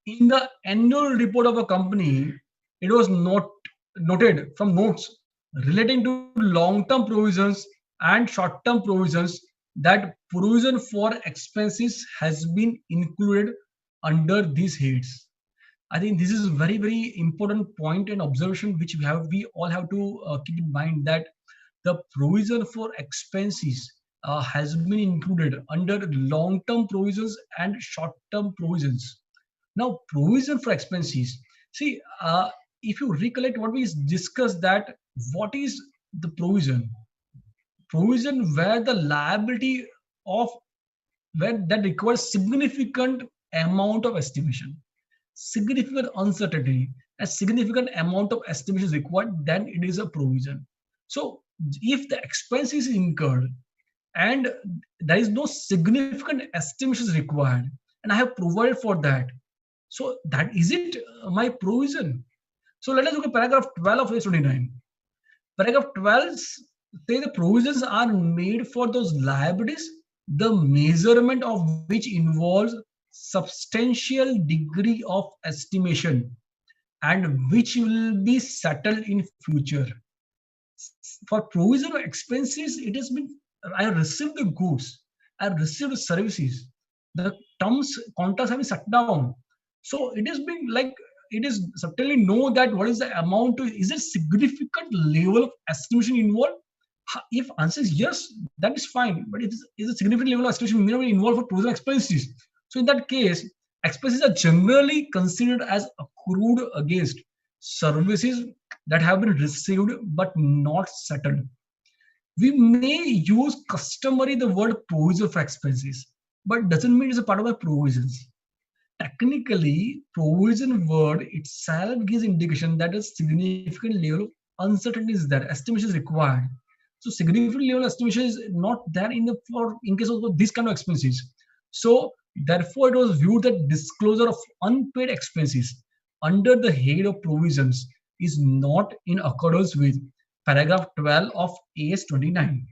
In the annual report of a company, it was noted from notes relating to long-term provisions and short-term provisions that provision for expenses has been included under these heads. I think this is a very important point and observation which we all have to keep in mind, that the provision for expenses has been included under long-term provisions and short-term provisions. Now, provision for expenses. See, if you recollect what we discussed, that what is the provision? Provision where the liability of where that requires significant amount of estimation, significant uncertainty, a significant amount of estimation is required, then it is a provision. So, if the expense is incurred and there is no significant estimation is required, and I have provided for that, so that is it my provision. So let us look at paragraph 12 of A29. Paragraph 12 say the provisions are made for those liabilities, the measurement of which involves substantial degree of estimation and which will be settled in future. For provision of expenses, it has been, I have received the goods, I have received services, the terms contracts have been set down. So it has been like, it is certainly know that what is the amount to, is there significant level of estimation involved? If answer is yes, that is fine. But it is a significant level of estimation minimum involved for provision expenses. So in that case, expenses are generally considered as accrued against services that have been received but not settled. We may use customary the word provision for expenses, but doesn't mean it's a part of the provisions. technically, provision word itself gives indication that a significant level of uncertainty is there. Estimation is required. So significant level estimation is not there in the for in case of this kind of expenses. So therefore, it was viewed that disclosure of unpaid expenses under the head of provisions is not in accordance with paragraph 12 of AS 29.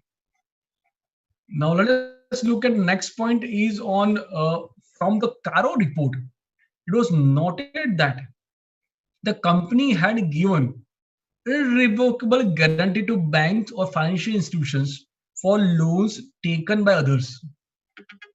Now let us look at next point is on from the Caro report. It was noted that the company had given irrevocable guarantee to banks or financial institutions for loans taken by others.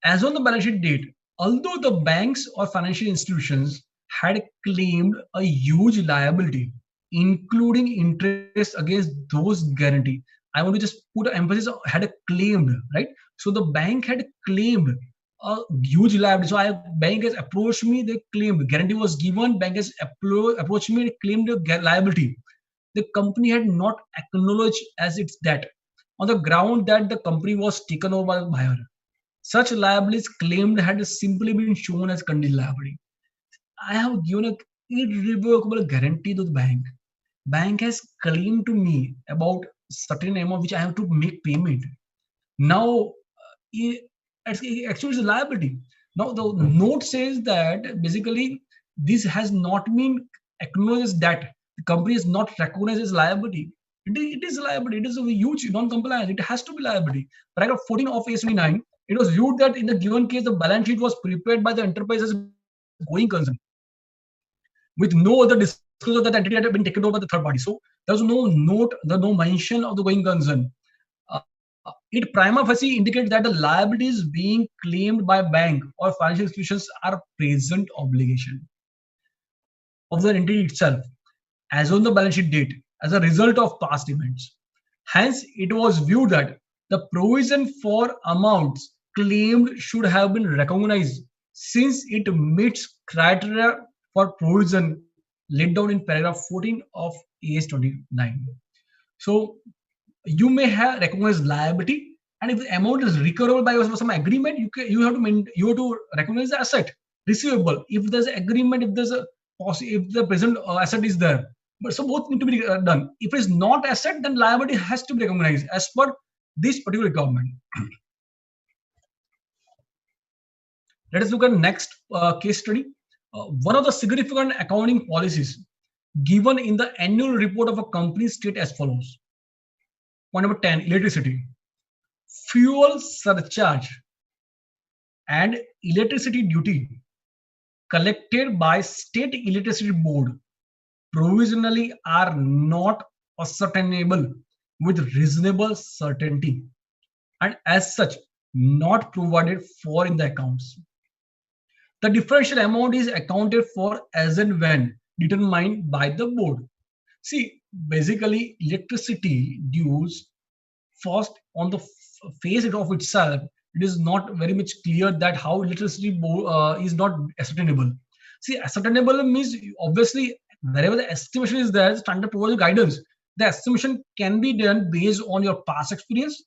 As on the balance sheet date, although the banks or financial institutions had claimed a huge liability, including interest against those guarantee, I want to just put an emphasis on had claimed, right? So the bank had claimed a huge liability. So bank has approached me, they claimed guarantee was given, bank has approached me, and claimed a liability. The company had not acknowledged as its debt on the ground that the company was taken over by the buyer. Such liabilities claimed had simply been shown as contingent liability. I have given an irrevocable guarantee to the bank. Bank has claimed to me about certain amount which I have to make payment. Now, actually, it's a liability. Now, the note says that basically this has not been acknowledged as debt. The company is not recognized as liability. It is a liability. It is a huge non-compliance. It has to be liability. Paragraph 14 of AS29, it was viewed that in the given case, the balance sheet was prepared by the enterprise as going concern with no other disclosure that the entity had been taken over by the third party. So there was no note, there no mention of the going concern. It prima facie indicates that the liabilities being claimed by bank or financial institutions are present obligation of the entity itself as on the balance sheet date as a result of past events. Hence, it was viewed that the provision for amounts claimed should have been recognized since it meets criteria for provision laid down in paragraph 14 of AS 29. So, you may have recognized liability, and if the amount is recoverable by some agreement, you have to recognize the asset receivable. If there's an agreement, if the present asset is there, but so both need to be done. If it is not asset, then liability has to be recognized as per this particular requirement. Let us look at next case study. One of the significant accounting policies given in the annual report of a company state as follows. Point number 10, electricity. Fuel surcharge and electricity duty collected by state electricity board provisionally are not ascertainable with reasonable certainty and as such not provided for in the accounts. The differential amount is accounted for as and when determined by the board. See, basically electricity dues first on the face of itself, it is not very much clear that how electricity is not ascertainable. See, ascertainable means obviously wherever the estimation is there, standard provides guidance. The estimation can be done based on your past experience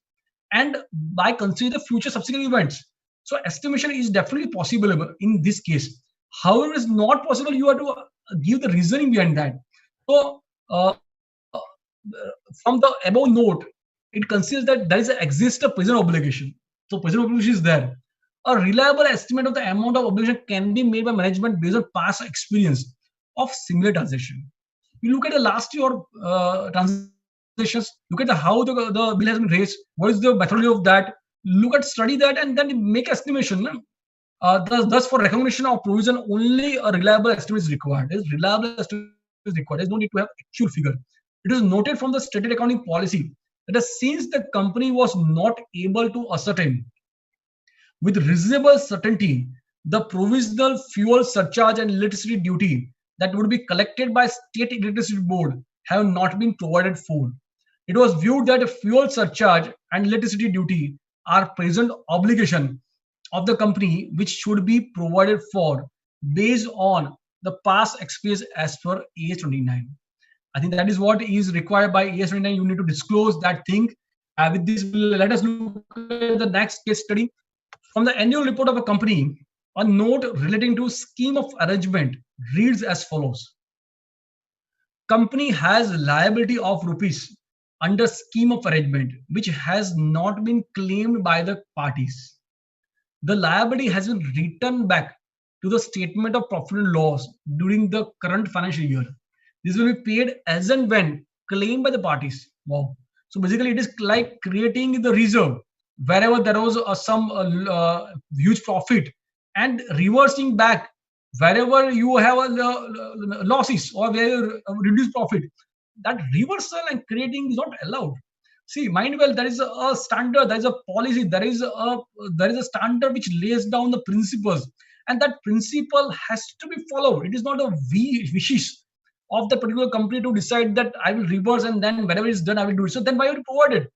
and by considering the future subsequent events. So estimation is definitely possible in this case. However, it's not possible. You have to give the reasoning behind that. So from the above note, it considers that there is a exist a present obligation. So present obligation is there. A reliable estimate of the amount of obligation can be made by management based on past experience of similar transaction. You look at the last year transactions, look at how the bill has been raised, what is the methodology of that, look at study that and then make estimation. Thus, for recognition of provision, only a reliable estimate is required. There is reliable estimate is required. There is no need to have actual figure. It is noted from the stated accounting policy that since the company was not able to ascertain with reasonable certainty the provisional fuel surcharge and electricity duty that would be collected by state electricity board have not been provided for. It was viewed that a fuel surcharge and electricity duty are present obligation of the company which should be provided for based on the past experience as per AS 29. I think that is what is required by AS 29. You need to disclose that thing. With this, let us look at the next case study. From the annual report of a company, A note relating to scheme of arrangement reads as follows. Company has liability of rupees under scheme of arrangement which has not been claimed by the parties. The liability has been returned back to the statement of profit and loss during the current financial year. This will be paid as and when claimed by the parties. Wow. So basically, it is like creating the reserve wherever there was some huge profit and reversing back wherever you have losses or where reduced profit. That reversal and creating is not allowed. See, mind well, there is a standard, there is a policy, there is a standard which lays down the principles, and that principle has to be followed. It is not a wishes of the particular company to decide that I will reverse and then whenever it's done, I will do it. So then why are you provided?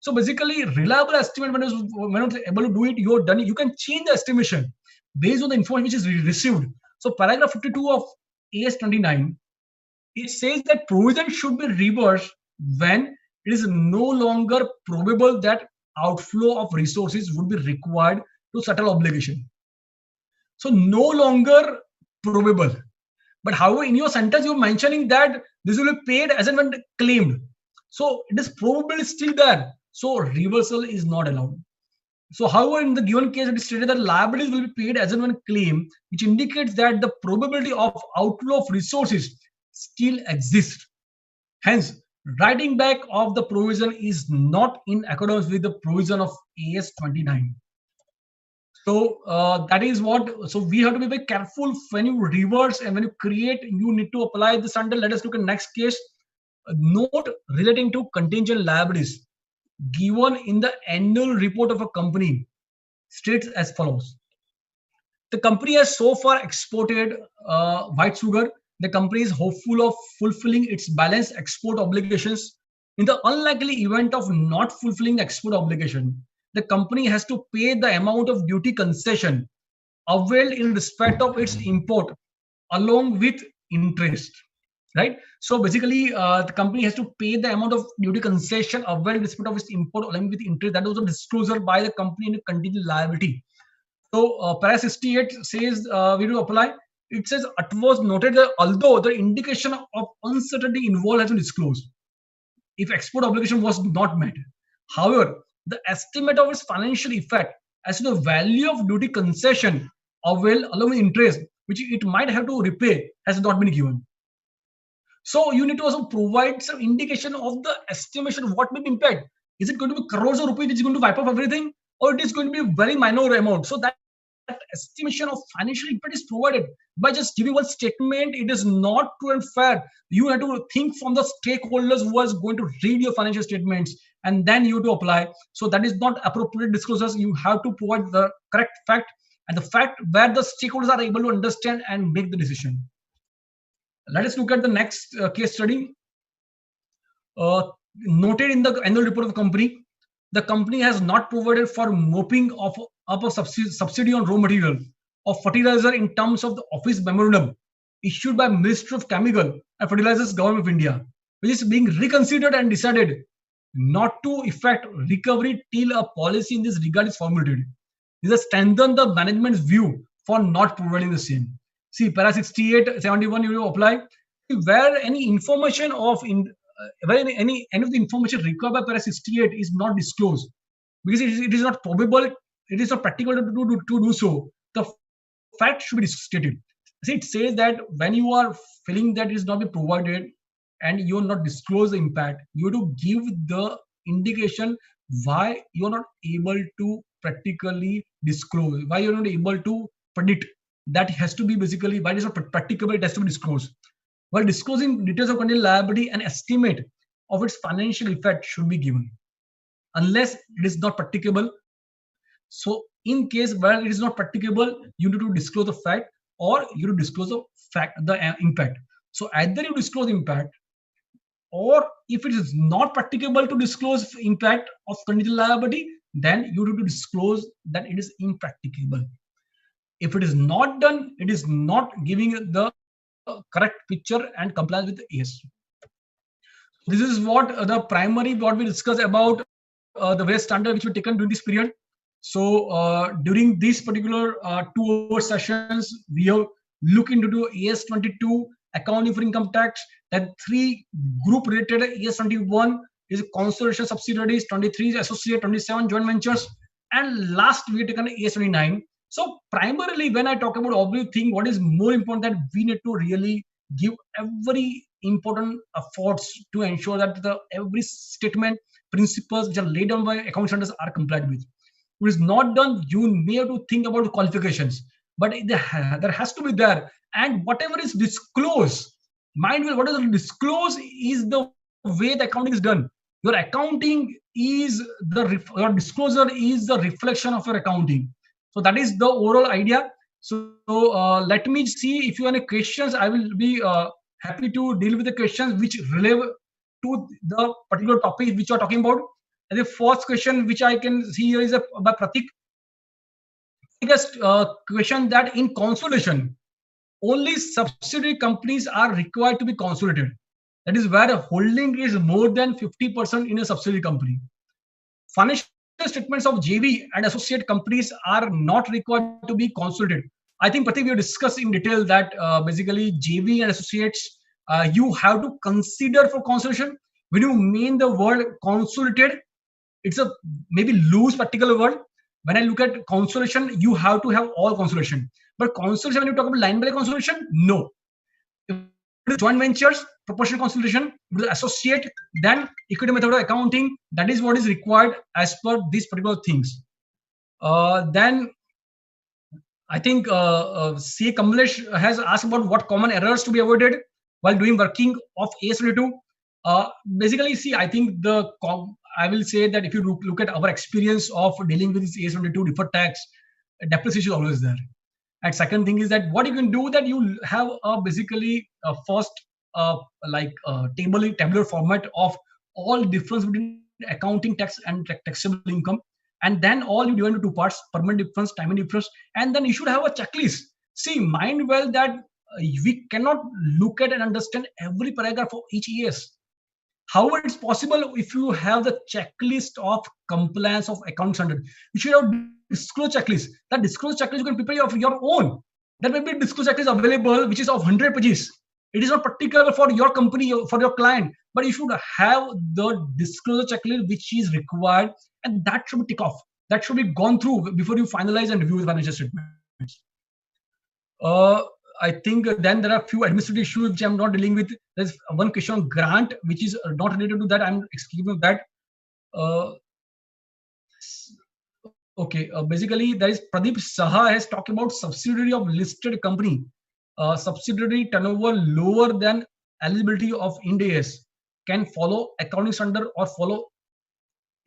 So basically, reliable estimate when it's able to do it, you're done. You can change the estimation based on the information which is received. So paragraph 52 of AS 29, it says that provision should be reversed when it is no longer probable that outflow of resources would be required to settle obligation. So no longer probable. But however, in your sentence, you're mentioning that this will be paid as and when claimed. So it is probably still there. So reversal is not allowed. So, however, in the given case, it is stated that liabilities will be paid as and when claimed, which indicates that the probability of outflow of resources still exists. Hence, writing back of the provision is not in accordance with the provision of AS 29. So that is what. So we have to be very careful when you reverse and when you create. You need to apply the standard. Let us look at next case. A note relating to contingent liabilities given in the annual report of a company states as follows. The company has so far exported white sugar. The company is hopeful of fulfilling its balance export obligations. In the unlikely event of not fulfilling the export obligation, the company has to pay the amount of duty concession availed in respect of its import along with interest. Right? So basically, the company has to pay the amount of duty concession availed in respect of its import along with interest. That was a disclosure by the company in a contingent liability. So, para 68 says we do apply. It says it was noted that although the indication of uncertainty involved has been disclosed, if export obligation was not met, however, the estimate of its financial effect as to the value of duty concession availed along with interest, which it might have to repay, has not been given. So you need to also provide some indication of the estimation of what may be impact. Is it going to be crores of rupees which is going to wipe off everything, or it is going to be a very minor amount? So that estimation of financial impact is provided by just giving one statement. It is not true and fair. You have to think from the stakeholders who is going to read your financial statements, and then you have to apply. So that is not appropriate disclosures. You have to provide the correct fact and the fact where the stakeholders are able to understand and make the decision. Let us look at the next case study. Noted in the annual report of the company has not provided for mopping of up a subsidy on raw material of fertilizer in terms of the office memorandum issued by Ministry of Chemical and Fertilizers Government of India, which is being reconsidered and decided not to effect recovery till a policy in this regard is formulated. This has strengthened the management's view for not providing the same. See, para 68, 71, you will apply. Where any information of where any of the information required by para 68 is not disclosed because it is not probable, it is not practical to do so, the fact should be stated. See, it says that when you are feeling that it is not be provided and you are not disclose the impact, you have to give the indication why you are not able to practically disclose, why you are not able to predict. That has to be basically why it is not practicable, it has to be disclosed. While disclosing details of contingent liability, an estimate of its financial effect should be given, unless it is not practicable. So, in case where it is not practicable, you need to disclose the fact, or you need to disclose the impact. So, either you disclose impact, or if it is not practicable to disclose impact of contingent liability, then you need to disclose that it is impracticable. If it is not done, it is not giving the correct picture and compliance with the AS. This is what the primary what we discussed about the various standard which were taken during this period. So during this particular 2 hour sessions, we have looked into AS22 accounting for income tax, then 3 group related AS21 is consolidation subsidiaries, 23 is associate, 27 joint ventures, and last we have taken AS29. So primarily when I talk about everything, what is more important that we need to really give every important efforts to ensure that the every statement principles which are laid down by account standards are complied with. If it is not done, you may have to think about the qualifications, but there has to be there. And whatever is disclosed, mind well, what is disclosed is the way the accounting is done. Your accounting is your disclosure is the reflection of your accounting. So that is the overall idea. So let me see if you have any questions. I will be happy to deal with the questions which relate to the particular topic which you are talking about. And the first question which I can see here is by Pratik. Biggest question that in consolidation, only subsidiary companies are required to be consolidated. That is where a holding is more than 50% in a subsidiary company. Financial statements of JV and associate companies are not required to be consolidated. I think Pratik, we have discussed in detail that basically JV and associates you have to consider for consolidation. When you mean the word consolidated, it's a maybe loose particular word. When I look at consolidation, you have to have all consolidation. But consolidation, when you talk about line by line consolidation, no. If it is joint ventures, proportional consolidation, it will associate, then equity method of accounting. That is what is required as per these particular things. Then I think C. Kamlesh has asked about what common errors to be avoided while doing working of AS22. Basically, see, I think I will say that if you look at our experience of dealing with this AS22 deferred tax, depreciation is always there. And second thing is that what you can do that you have basically a first tabular format of all difference between accounting tax and taxable income, and then all you divide into 2 parts: permanent difference, timing difference, and then you should have a checklist. See, mind well that we cannot look at and understand every paragraph of each ES. However, it's possible if you have the checklist of compliance of account standard. You should have disclosed checklist. That disclosed checklist you can prepare of your own. There may be disclosed checklist available which is of 100 pages. It is not particular for your company, for your client, but you should have the disclosure checklist which is required, and that should be tick off. That should be gone through before you finalize and review the financial statements. I think then there are a few administrative issues which I'm not dealing with. There's one question on grant which is not related to that. I'm excluding that. Okay, basically there is Pradeep Saha has talked about subsidiary of listed company, subsidiary turnover lower than eligibility of Ind AS can follow accounting standard or follow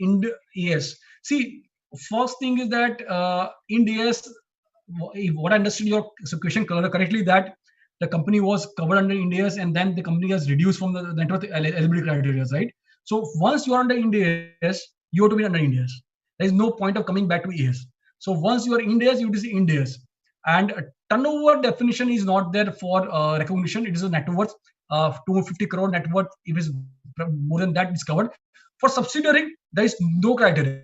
Ind AS. See, first thing is that Ind AS, what I understood your question correctly, that the company was covered under Ind AS and then the company has reduced from the network eligibility criteria, right? So once you are under Ind AS, you have to be under Ind AS. There is no point of coming back to AS. So once you are Ind AS, you is Ind AS. And turnover definition is not there for recognition. It is a net worth, 250 crore net worth. If it's more than that, it's covered. For subsidiary, there is no criteria.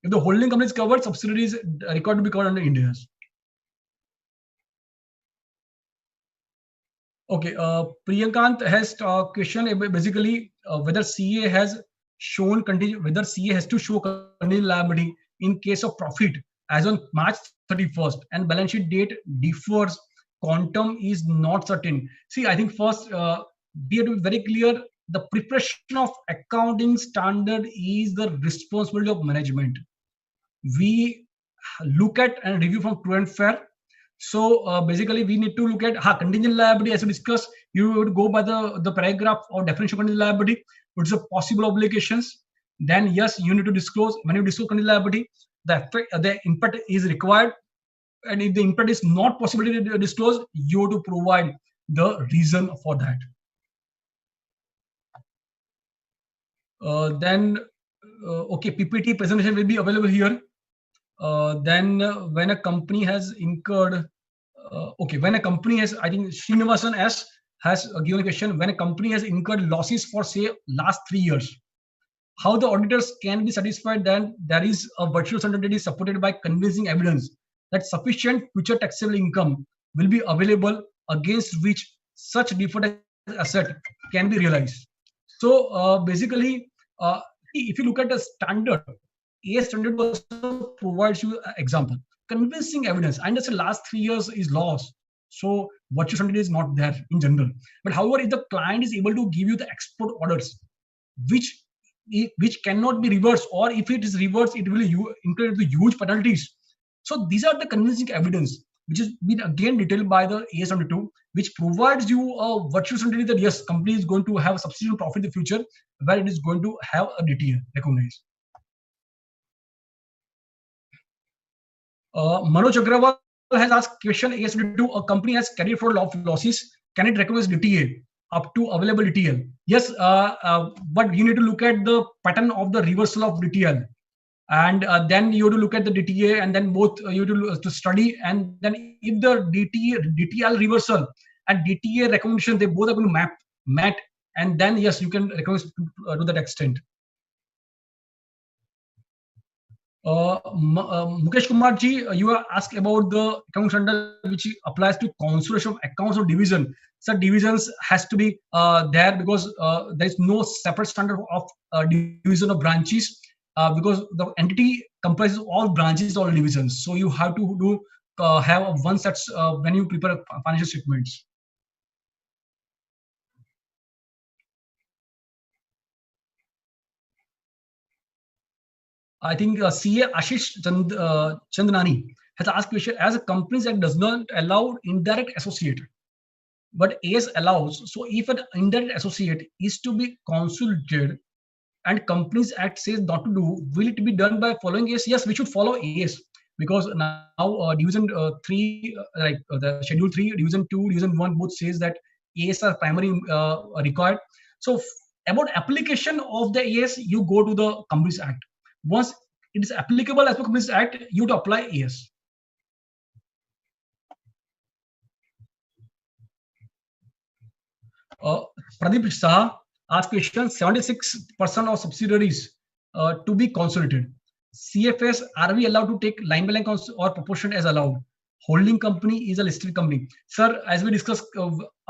If the holding company is covered, subsidiary is required to be covered under Ind AS. Okay, Priyankant has questioned basically whether CA has shown whether CA has to show contingent liability in case of profit as on March 31st and balance sheet date differs. Quantum is not certain. See, I think first we have to be very clear. The preparation of accounting standard is the responsibility of management. We look at and review from true and fair. So basically, we need to look at contingent liability as we discussed. You would go by the paragraph or definition of contingent liability, which is a possible obligations. Then yes, you need to disclose. When you disclose contingent liability, the impact is required, and if the impact is not possible to disclose, you have to provide the reason for that. Then okay, PPT presentation will be available here. Then when a company has incurred, okay, when a company has, I think Srinivasan S has given a question, when a company has incurred losses for say last 3 years, how the auditors can be satisfied that there is a virtual certainty supported by convincing evidence that sufficient future taxable income will be available against which such deferred asset can be realized. So basically, if you look at the standard, A standard also provides you example, convincing evidence. I understand last 3 years is lost, so virtual certainty is not there in general. But however, if the client is able to give you the export orders, which which cannot be reversed, or if it is reversed, it will incur the huge penalties. So these are the convincing evidence, which is been again detailed by the AS72, which provides you a virtual certainty that yes, company is going to have substantial profit in the future, where it is going to have a DTA recognized. Manoj Agrawal has asked question AS72, a company has carried forward losses, can it recognize DTA up to available DTL? Yes, but you need to look at the pattern of the reversal of DTL, and then you have to look at the DTA, and then both you have to study, and then if the DTL reversal and DTA recognition, they both are going to match, and then yes, you can recognize to that extent. Mukesh Kumar ji, you are asked about the account standard which applies to consolidation of accounts or division. So divisions has to be there because there is no separate standard of division of branches because the entity comprises all branches or divisions. So you have to do have one set when you prepare financial statements. I think CA Ashish Chandnani has asked question, as a company that does not allow indirect associate, but AS allows. So if an indirect associate is to be consolidated and Companies Act says not to do, will it be done by following AS? Yes, we should follow AS because now Division 3, the Schedule 3, Division 2, Division 1 both says that AS are primary required. So about application of the AS, you go to the Companies Act. Once it is applicable as per Companies Act, you have to apply AS. Pradeep Saha asked question, 76% of subsidiaries to be consolidated. CFS, are we allowed to take line by line or proportion as allowed? Holding company is a listed company. Sir, as we discussed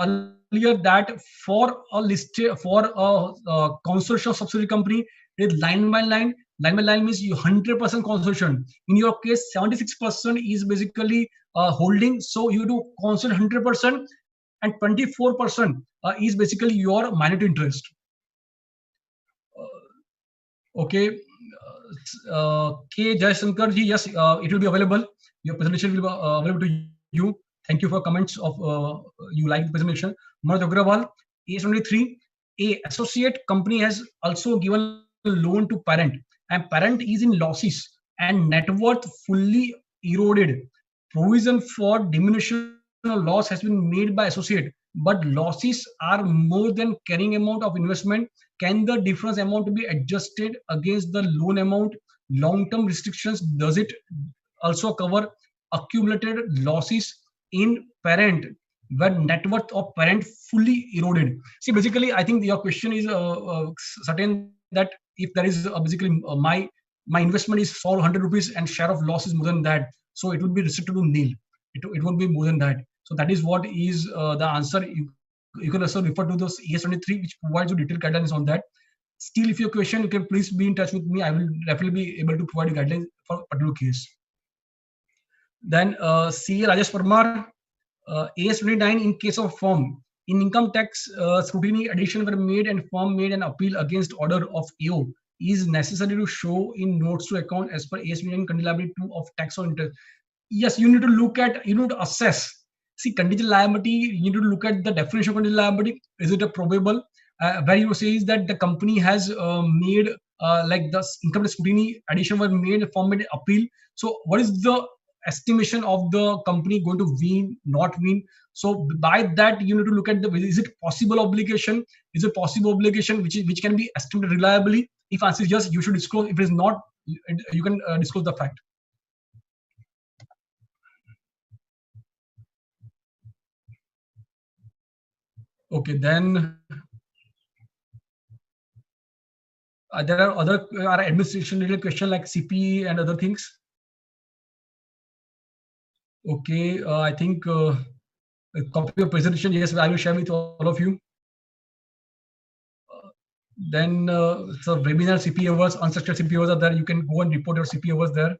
earlier, that for a listed, for a consortium of subsidiary company, it is line by line. Line by line means you 100% consortium. In your case, 76% is basically holding. So you do consolidate 100%, and 24% is basically your minority interest. Okay. K. Jaishankar ji, yes, it will be available. Your presentation will be available to you. Thank you for comments of you like the presentation. Manoj Agrawal, A73, a associate company has also given loan to parent, and parent is in losses and net worth fully eroded. Provision for diminution of loss has been made by associate, but losses are more than carrying amount of investment. Can the difference amount be adjusted against the loan amount? Long-term restrictions, does it also cover accumulated losses in parent when net worth of parent fully eroded? See, basically, I think your question is certain that if there is basically my investment is for 100 rupees and share of loss is more than that, so it would be restricted to nil. It won't be more than that. So that is what is the answer. You can also refer to those AS23, which provides you detailed guidelines on that. Still, if you have a question, you can please be in touch with me. I will definitely be able to provide you guidelines for a particular case. Then CA Rajesh Parmar, AS29, in case of firm, in income tax scrutiny addition were made and firm made an appeal against order of AO, is necessary to show in notes to account as per AS29 contingent liability 2 of tax on interest. Yes, you need to look at, you need to assess. See, contingent liability, you need to look at the definition of contingent liability. Is it a probable? Where you say is that the company has made like the income tax scrutiny addition were made, firm made appeal. So what is the estimation of the company going to win, not win? So by that, you need to look at the, is it possible obligation? Is it possible obligation which can be estimated reliably? If answer is yes, you should disclose. If it is not, you can disclose the fact. Okay, then There are other administration related questions like CPE and other things. Okay, I think a copy of presentation. Yes, I will share with all of you. Then so webinar CPE hours, unstructured CPE hours are there. You can go and report your CPE hours there.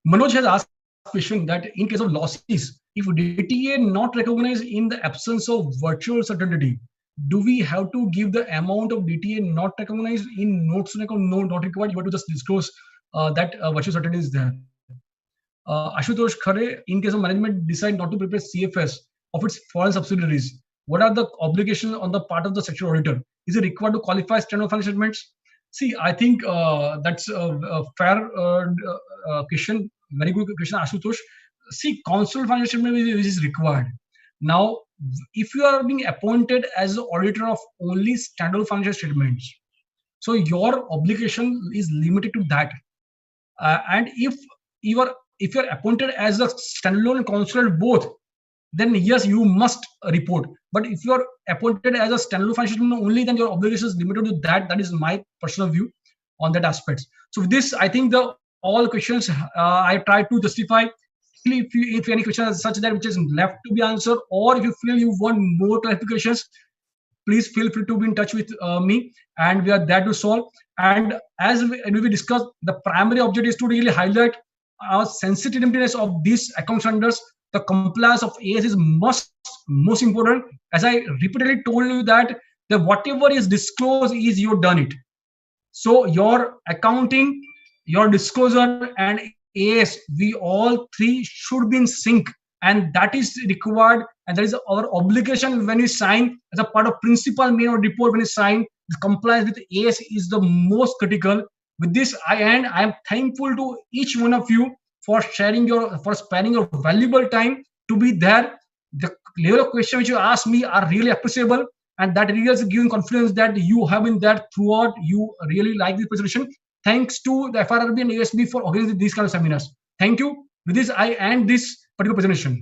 Manoj has asked question that in case of losses, if DTA not recognized in the absence of virtual certainty, do we have to give the amount of DTA not recognized in notes on account? No, not required. You have to just disclose that virtual certainty is there. Ashutosh Khare, in case of management decide not to prepare CFS of its foreign subsidiaries, what are the obligations on the part of the statutory auditor? Is it required to qualify standard financial statements? See, I think that's a fair question. Very good question, Ashutosh. See, consolidated financial statement is required. Now, if you are being appointed as the auditor of only standard financial statements, so your obligation is limited to that. And if you're appointed as a standalone and consolidated both, then yes, you must report. But if you are appointed as a standalone financial statement only, then your obligation is limited to that. That is my personal view on that aspect. So with this, I think the all questions I try to justify. If any question is such that which is left to be answered, or if you feel you want more clarifications, please feel free to be in touch with me, and we are there to solve. And as we discussed, the primary objective is to really highlight our sensitiveness of these account standards. The compliance of AS is most important. As I repeatedly told you that the whatever is disclosed is you done it. So your accounting, your disclosure, and AS, we all three should be in sync, and that is required, and that is our obligation when we sign as a part of principal main or report. When we sign, the compliance with AS is the most critical. With this, I am thankful to each one of you for sparing your valuable time to be there. The level of questions which you asked me are really appreciable, and that really is giving confidence that you have been there throughout. You really like this presentation. Thanks to the FRRB and ASB for organizing these kind of seminars. Thank you. With this, I end this particular presentation.